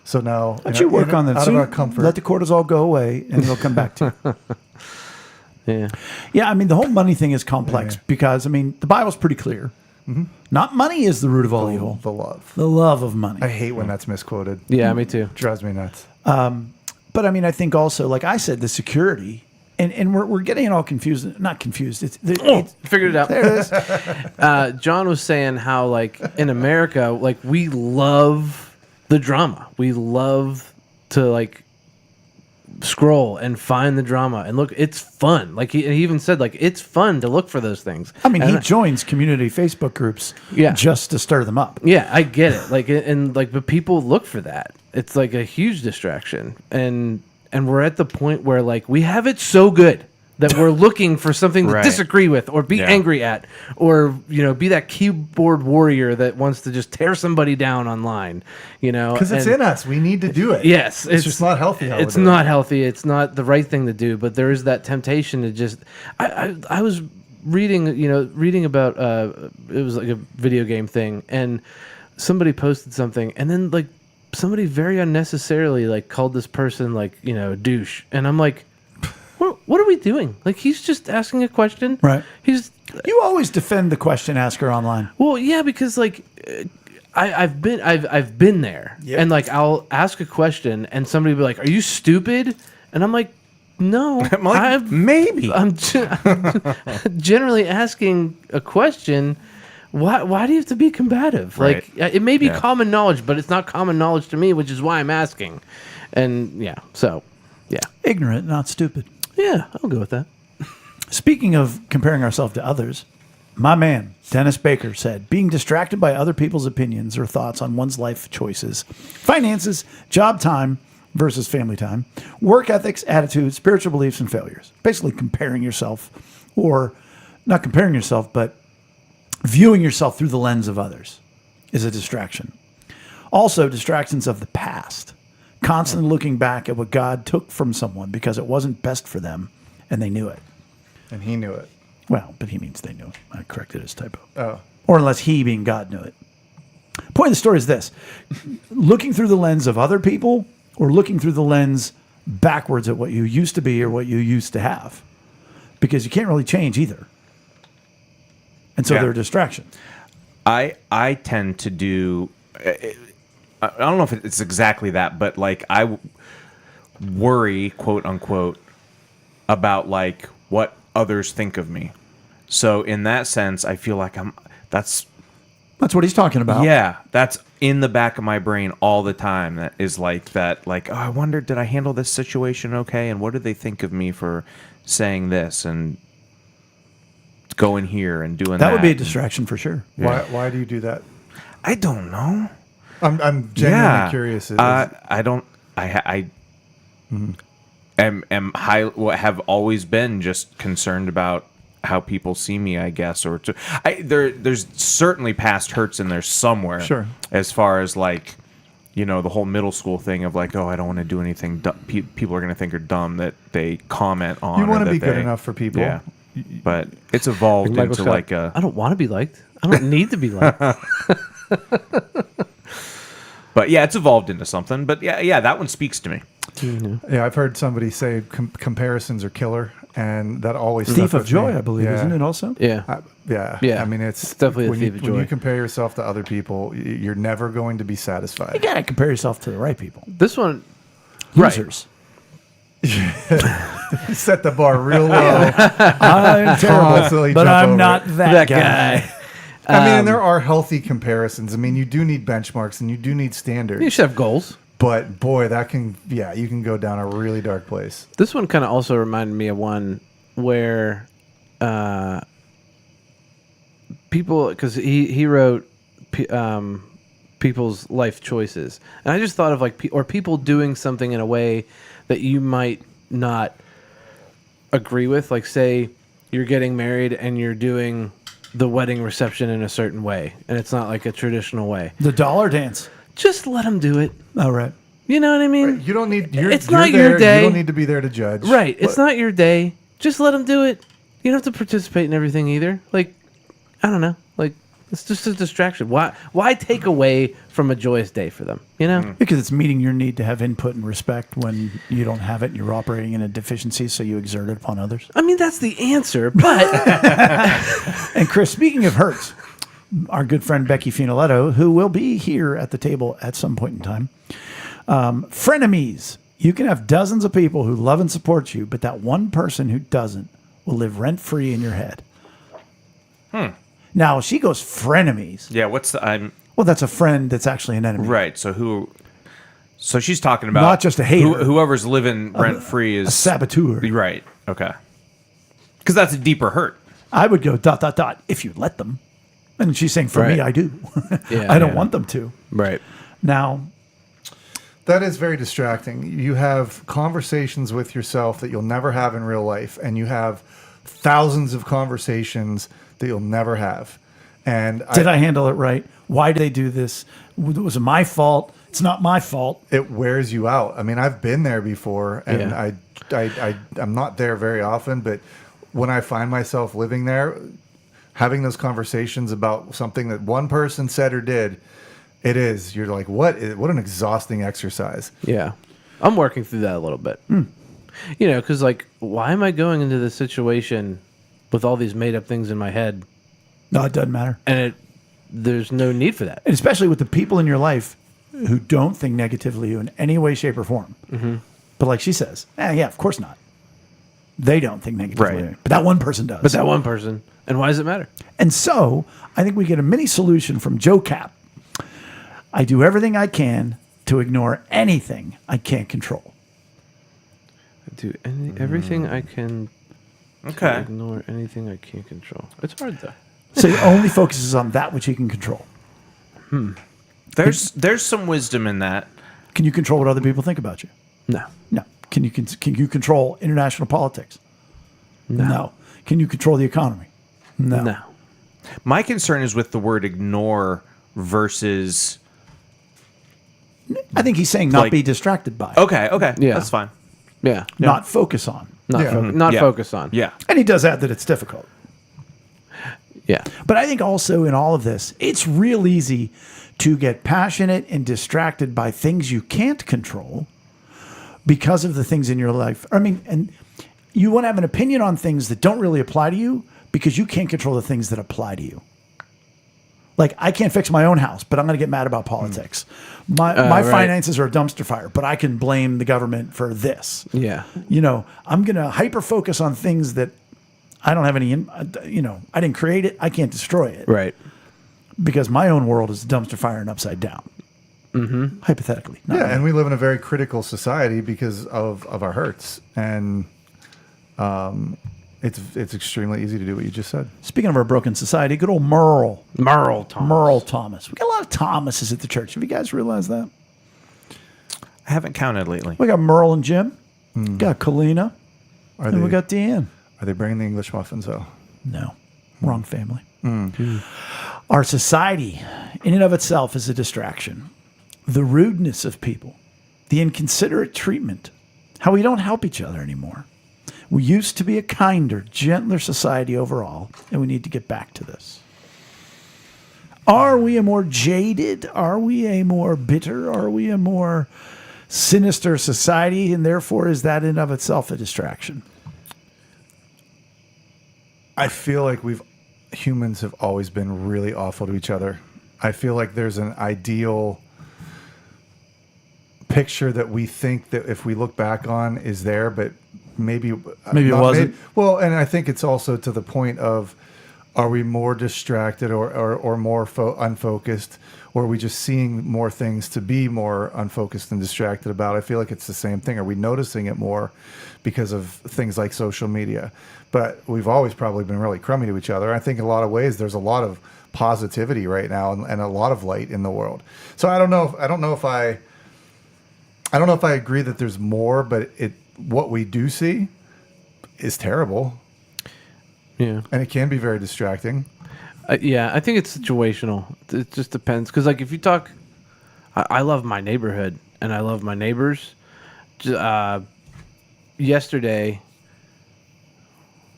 so now Why don't you work on that? out See, of our comfort. Let the cortisol go away, and it'll come back to you. Yeah. Yeah, I mean, the whole money thing is complex because, I mean, the Bible's pretty clear. Not money is the root of all evil. the love. The love of money. I hate when that's misquoted. Yeah, me too. Drives me nuts. But I mean, I think also, like I said, the security, and we're getting it all confused. Not confused. It's Figured it out. there it is. John was saying how, like, in America, like, we love the drama. We love to, like, scroll and find the drama and look. It's fun. Like, he even said, like, it's fun to look for those things. I mean, he And joins community Facebook groups Yeah. just to stir them up. yeah, I get it. Like, and like, but people look for that. It's like a huge distraction, and we're at the point where, like, we have it so good that we're looking for something to Right. disagree with or be Yeah. angry at, or be that keyboard warrior that wants to just tear somebody down online. Because it's and- in us. We need to do it. Yes, It's just not healthy how we're It's doing not it. healthy. It's not the right thing to do. But there is that temptation to just. I was reading about it was like a video game thing, and somebody posted something, and then like somebody very unnecessarily like called this person like a douche, and I'm like, what are we doing? Like, he's just asking a question, Right. He's You always defend the question asker online. well, yeah, because like I've been there, Yep. and like I'll ask a question, and somebody will be like, "Are you stupid?" And I'm like, "No, I'm like, maybe. I'm generally asking a question. Why do you have to be combative? Right. Like, it may be Yeah. common knowledge, but it's not common knowledge to me, which is why I'm asking." And yeah, so yeah, Ignorant, not stupid. yeah, I'll go with that. Speaking of comparing ourselves to others, my man, Dennis Baker, said being distracted by other people's opinions or thoughts on one's life choices, finances, job time versus family time, work ethics, attitudes, spiritual beliefs, and failures. Basically comparing yourself, or not comparing yourself, but viewing yourself through the lens of others is a distraction. Also, distractions of the past, constantly looking back at what God took from someone because it wasn't best for them and they knew it. And he knew it. Well, but he means they knew it. I corrected his typo. Oh. Or unless he, being God, knew it. Point of the story is this. Looking through the lens of other people or looking through the lens backwards at what you used to be or what you used to have. Because you can't really change either. And so Yeah. they're a distraction. I tend to do. I don't know if it's exactly that, but like worry, quote unquote, about like what others think of me. So in that sense, I feel like that's That's what he's talking about. yeah, that's in the back of my brain all the time. That is like that. Like, oh, I wonder, did I handle this situation okay? And what did they think of me for saying this and going here and doing that? That would be a distraction for sure. Why do you do that? I don't know. I'm genuinely curious. I don't. I am high. Have always been just concerned about how people see me, I guess, or there's certainly past hurts in there somewhere. Sure. As far as like, the whole middle school thing of like, oh, I don't want to do anything people are going to think are dumb that they comment on. You want or to be that good they- enough for people. Yeah. But it's evolved Michael into Scott, like a. I don't want to be liked. I don't need to be liked. But yeah, it's evolved into something. But yeah, that one speaks to me. Yeah, I've heard somebody say comparisons are killer, and that always Thief stuck of with joy, me. I believe, Yeah. isn't it also? Yeah. Yeah. I mean, it's definitely a when thief you, of when you joy. compare yourself to other people, you're never going to be You satisfied. got to compare yourself to the right people. This one, right. Losers. Set the bar real low. I'm Constantly terrible, but jump I'm over not it. that guy. I mean, and there are healthy comparisons. I mean, you do need benchmarks and you do need standards. You should have goals. But boy, you can go down a really dark place. This one kind of also reminded me of one where people, because he wrote people's life choices, and I just thought of like or people doing something in a way that you might not agree with. Like, say you're getting married and you're doing the wedding reception in a certain way, and it's not like a traditional way. The dollar dance. Just let them do it. All right. You know what I mean? You don't need. It's you're not there, your day. You don't need to be there to judge. Right. It's not your day. Just let them do it. You don't have to participate in everything either. Like, I don't know. Like, it's just a distraction. Why take away from a joyous day for them? You know? Because it's meeting your need to have input and respect when you don't have it and you're operating in a deficiency, so you exert it upon others. I mean, that's the answer, but And Chris, speaking of hurts, our good friend Becky Finoletto, who will be here at the table at some point in time, frenemies. You can have dozens of people who love and support you, but that one person who doesn't will live rent-free in your head. Now, she goes frenemies. Yeah. What's the Well, that's a friend that's actually an enemy. right? So she's talking about Not just a hater. whoever's living rent free is A saboteur. right. Okay. Because that's a deeper hurt. I would go ... if you let them. And she's saying, for me, Right. I do. Yeah, I don't yeah. want them to. right. Now, That is very distracting. You have conversations with yourself that you'll never have in real life, and you have thousands of conversations that you'll never have. And did I handle it right? Why did they do this? Was it my fault? It's not my fault. it wears you out. I mean, I've been there before, and Yeah. I'm not there very often, but when I find myself living there, having those conversations about something that one person said or did, you're like, what an exhausting exercise. Yeah. I'm working through that a little bit. You know, because, like, why am I going into this situation with all these made up things in my head? No, it doesn't matter. And there's no need for that. And especially with the people in your life who don't think negatively of you in any way, shape, or form. Mm-hmm. But like she says, yeah, of course not. They don't think negatively Right. of you. But that one person does. But that one person. And why does it matter? And so I think we get a mini solution from Joe Cap. I do everything I can to ignore anything I can't control. I do everything I can to Okay. ignore anything I can't control. It's hard, though. So he only focuses on that which he can control. There's some wisdom in that. Can you control what other people think about you? No. No. Can you control international politics? No. Can you control the economy? No. No. My concern is with the word ignore versus. I think he's saying not Like- be distracted by. Okay. Yeah. That's fine. Yeah. Not focus on. Not, Yeah. not Yeah. focus on. Yeah. And he does add that it's difficult. Yeah. But I think also in all of this, it's real easy to get passionate and distracted by things you can't control because of the things in your life. I mean, and you want to have an opinion on things that don't really apply to you, because you can't control the things that apply to you. Like, I can't fix my own house, but I'm going to get mad about politics. My right. finances are a dumpster fire, but I can blame the government for this. Yeah. I'm going to hyper focus on things that I don't have any, I didn't create it. I can't destroy it. Right. Because my own world is a dumpster fire and upside down. Mm-hmm. Hypothetically. Not Yeah, really. and we live in a very critical society because of our hurts. And it's extremely easy to do what you just said. Speaking of our broken society, good old Merle. Merle Thomas. Merle Thomas. We got a lot of Thomases at the church. Have you guys realized that? I haven't counted lately. We got Merle and Jim. Got Kalina. Are And they we got Deanne. Are they bringing the English muffins though? No. Wrong family. Our society, in and of itself, is a distraction. The rudeness of people, the inconsiderate treatment, how we don't help each other anymore. We used to be a kinder, gentler society overall, and we need to get back to this. Are we a more jaded? Are we a more bitter? Are we a more sinister society? And therefore, is that in and of itself a distraction? I feel like humans have always been really awful to each other. I feel like there's an ideal picture that we think that if we look back on is there, but maybe it wasn't. Well, and I think it's also to the point of, are we more distracted or more unfocused, or are we just seeing more things to be more unfocused and distracted about? I feel like it's the same thing. Are we noticing it more because of things like social media? But we've always probably been really crummy to each other. I think in a lot of ways there's a lot of positivity right now and a lot of light in the world. So I don't know if I agree that there's more, but what we do see is terrible. Yeah. And it can be very distracting. Yeah, I think it's situational. It just depends. Because, like, if you talk, I love my neighborhood and I love my neighbors. Yesterday,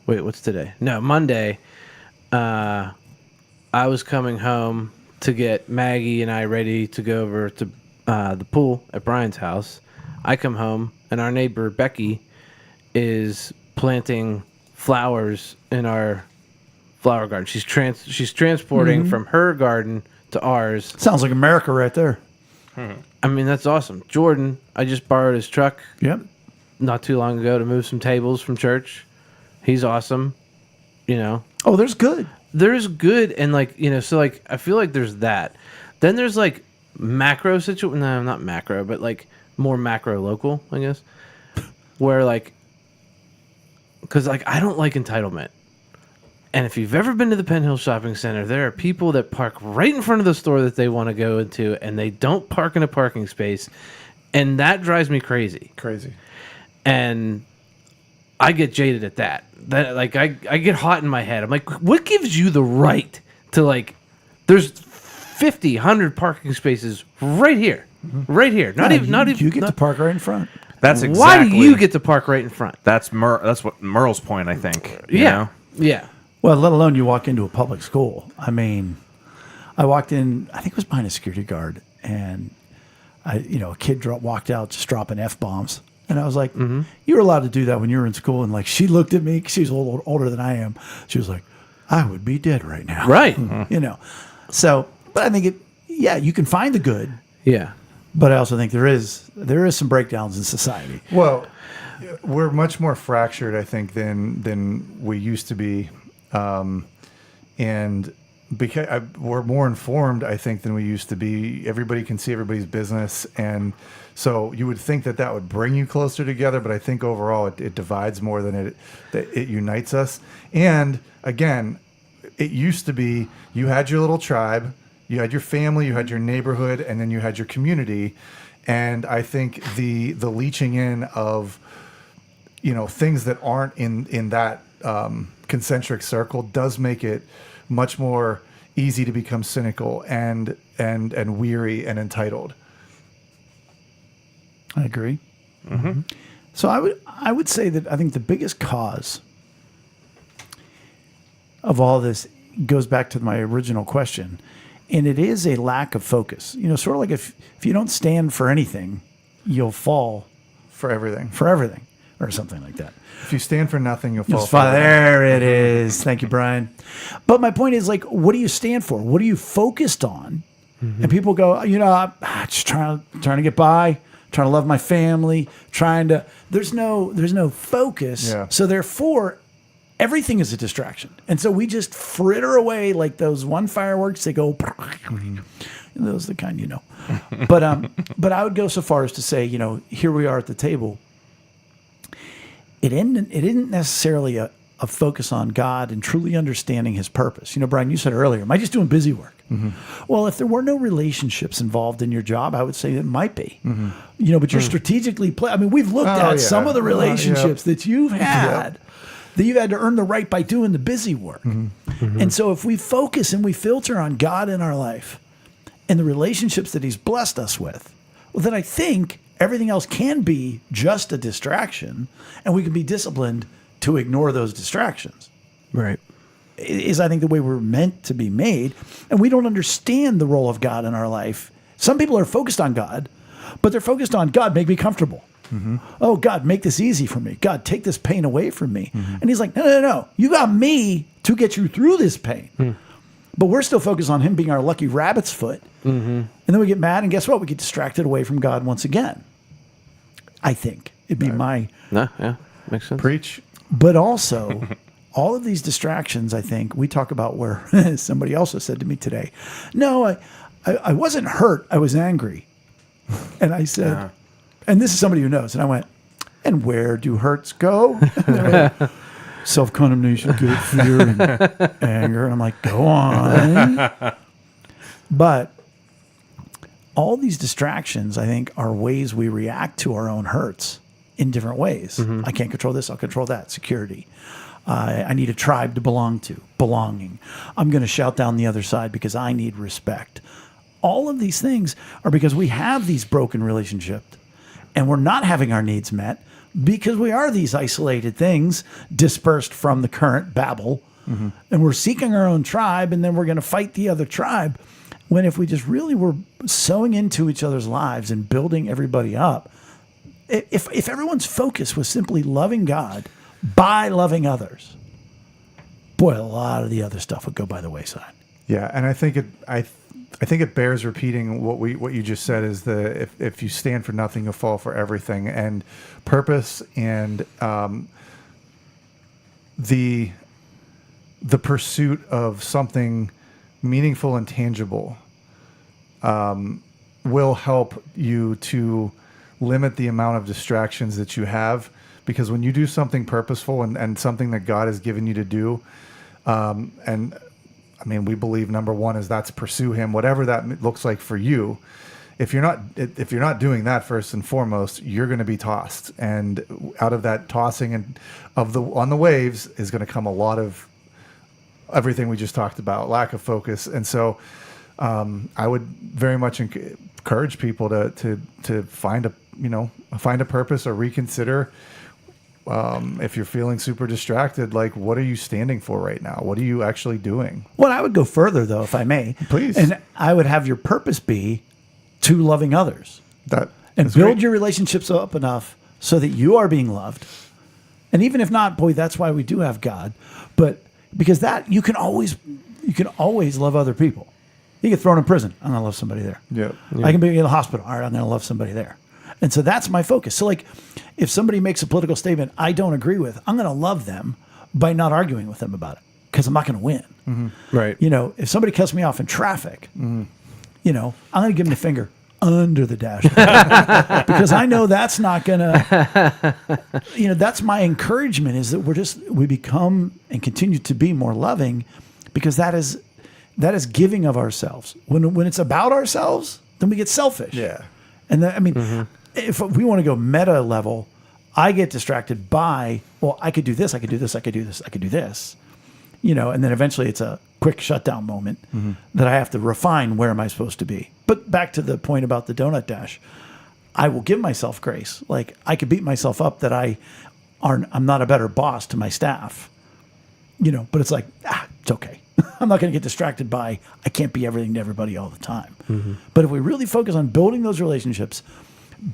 wait, what's today? No, Monday, I was coming home to get Maggie and I ready to go over to the pool at Brian's house. I come home and our neighbor Becky is planting flowers in our flower garden. She's transporting from her garden to ours. Sounds like America right there. I mean, that's awesome. Jordan, I just borrowed his truck Yep. not too long ago to move some tables from church. He's awesome. Oh, there's good. There's good and so I feel like there's that. Then there's like macro situation. No, not macro, but like more macro local, I guess. Where because I don't like entitlement. And if you've ever been to the Penn Hill Shopping Center, there are people that park right in front of the store that they want to go into, and they don't park in a parking space, and that drives me crazy. Crazy. And I get jaded at that. I get hot in my head. I'm like, what gives you the right to there's 50, 100 parking spaces right here. Right here. You get to park right in front. That's exactly. Why do you get to park right in front? That's what Merle's point, I think. you Yeah. know? Yeah. Well, let alone you walk into a public school. I mean, I walked in, I think it was behind a security guard, and a kid walked out just dropping F-bombs. And I was like, you were allowed to do that when you were in school. And she looked at me, 'cause she's a little older than I am. She was like, I would be dead right now. Right. So, but I think you can find the good, Yeah. but I also think there is some breakdowns in society. Well, we're much more fractured, I think, than we used to be, and because we're more informed, I think, than we used to be. Everybody can see everybody's business, and so you would think that would bring you closer together. But I think overall, it divides more than it unites us. And again, it used to be you had your little tribe, you had your family, you had your neighborhood, and then you had your community. And I think the leaching in of things that aren't in that concentric circle does make it much more easy to become cynical and weary and entitled. I agree. Mm-hmm. So I would say that I think the biggest cause of all this goes back to my original question, and it is a lack of focus. Sort of like if you don't stand for anything, you'll fall For everything. for everything. or something like that. If you stand for nothing, you'll fall. There it is. Thank you, Brian. But my point is, like, what do you stand for? What are you focused on? And people go, I'm just trying to get by, trying to love my family, there's no focus. Yeah. So therefore, everything is a distraction. And so we just fritter away like those one fireworks. They go, those are the kind, But I would go so far as to say, here we are at the table. It isn't necessarily a focus on God and truly understanding his purpose. Brian, you said earlier, am I just doing busy work? Well, if there were no relationships involved in your job, I would say it might be. But you're strategically we've looked at some of the relationships that you've had that you've had to earn the right by doing the busy work. And so if we focus and we filter on God in our life and the relationships that he's blessed us with, well, then I think everything else can be just a distraction, and we can be disciplined to ignore those distractions. Right. Is I think the way we're meant to be made, and we don't understand the role of God in our life. Some people are focused on God, but they're focused on God, make me comfortable. Oh, God, make this easy for me. God, take this pain away from me. And he's like, no. You got me to get you through this pain. But we're still focused on him being our lucky rabbit's foot. And then we get mad, and guess what? We get distracted away from God once again. I think it'd be my... No, yeah, makes sense. Preach. But also, all of these distractions, I think, we talk about where somebody also said to me today, no, I wasn't hurt. I was angry. And I said, and this is somebody who knows. And I went, and where do hurts go? Self-condemnation, guilt, fear, and anger. And I'm like, go on. But all these distractions, I think, are ways we react to our own hurts in different ways. I can't control this. I'll control that. Security. I need a tribe to belong to. Belonging. I'm going to shout down the other side because I need respect. All of these things are because we have these broken relationships and we're not having our needs met because we are these isolated things dispersed from the current Babel. And we're seeking our own tribe, and then we're going to fight the other tribe. When if we just really were sowing into each other's lives and building everybody up, if everyone's focus was simply loving God by loving others, boy, a lot of the other stuff would go by the wayside. Yeah, and I think it bears repeating what you just said is if you stand for nothing, you'll fall for everything. And purpose and the pursuit of something meaningful and tangible will help you to limit the amount of distractions that you have, because when you do something purposeful and something that God has given you to do, and I mean, we believe number one is that's pursue him, whatever that looks like for you. If you're not doing that first and foremost, you're going to be tossed, and out of that tossing and on the waves is going to come a lot of everything we just talked about, lack of focus. And so I would very much encourage people to find a purpose or reconsider. If you're feeling super distracted, like, what are you standing for right now? What are you actually doing? Well, I would go further, though, if I may. Please. And I would have your purpose be to loving others. And build your relationships up enough so that you are being loved. And even if not, boy, that's why we do have God. But because that, you can always love other people. You get thrown in prison, I'm going to love somebody there. Yeah. I can be in the hospital, all right, I'm going to love somebody there. And so that's my focus. So, like, if somebody makes a political statement I don't agree with, I'm going to love them by not arguing with them about it, because I'm not going to win. Right. If somebody cuts me off in traffic, I'm going to give them the finger under the dashboard because I know that's not going to, that's my encouragement, is that we become and continue to be more loving, because that is giving of ourselves. When it's about ourselves, then we get selfish. Yeah. And if we want to go meta level, I get distracted by, well, I could do this, I could do this, I could do this, I could do this, and then eventually it's a quick shutdown moment that I have to refine where am I supposed to be. But back to the point about the donut dash, I will give myself grace. Like, I could beat myself up that I'm not a better boss to my staff, but it's like, it's okay. I'm not going to get distracted by, I can't be everything to everybody all the time. But if we really focus on building those relationships,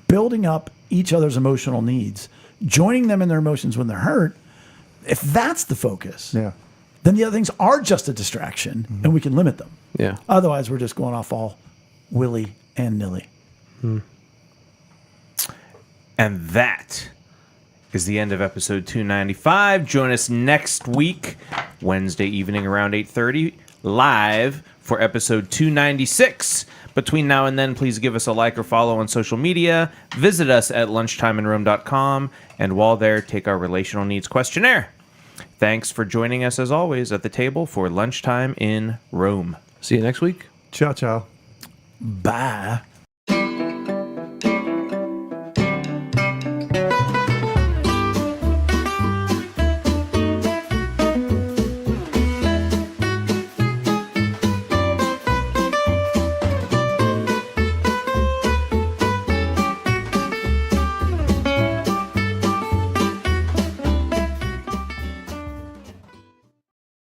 building up each other's emotional needs, joining them in their emotions when they're hurt, if that's the focus, Yeah. then the other things are just a distraction and we can limit them. Yeah. Otherwise, we're just going off all willy and nilly. And that is the end of episode 295. Join us next week, Wednesday evening around 8:30, live for episode 296. Between now and then, please give us a like or follow on social media. Visit us at lunchtimeinrome.com. And while there, take our relational needs questionnaire. Thanks for joining us, as always, at the table for Lunchtime in Rome. See you next week. Ciao, ciao. Bye.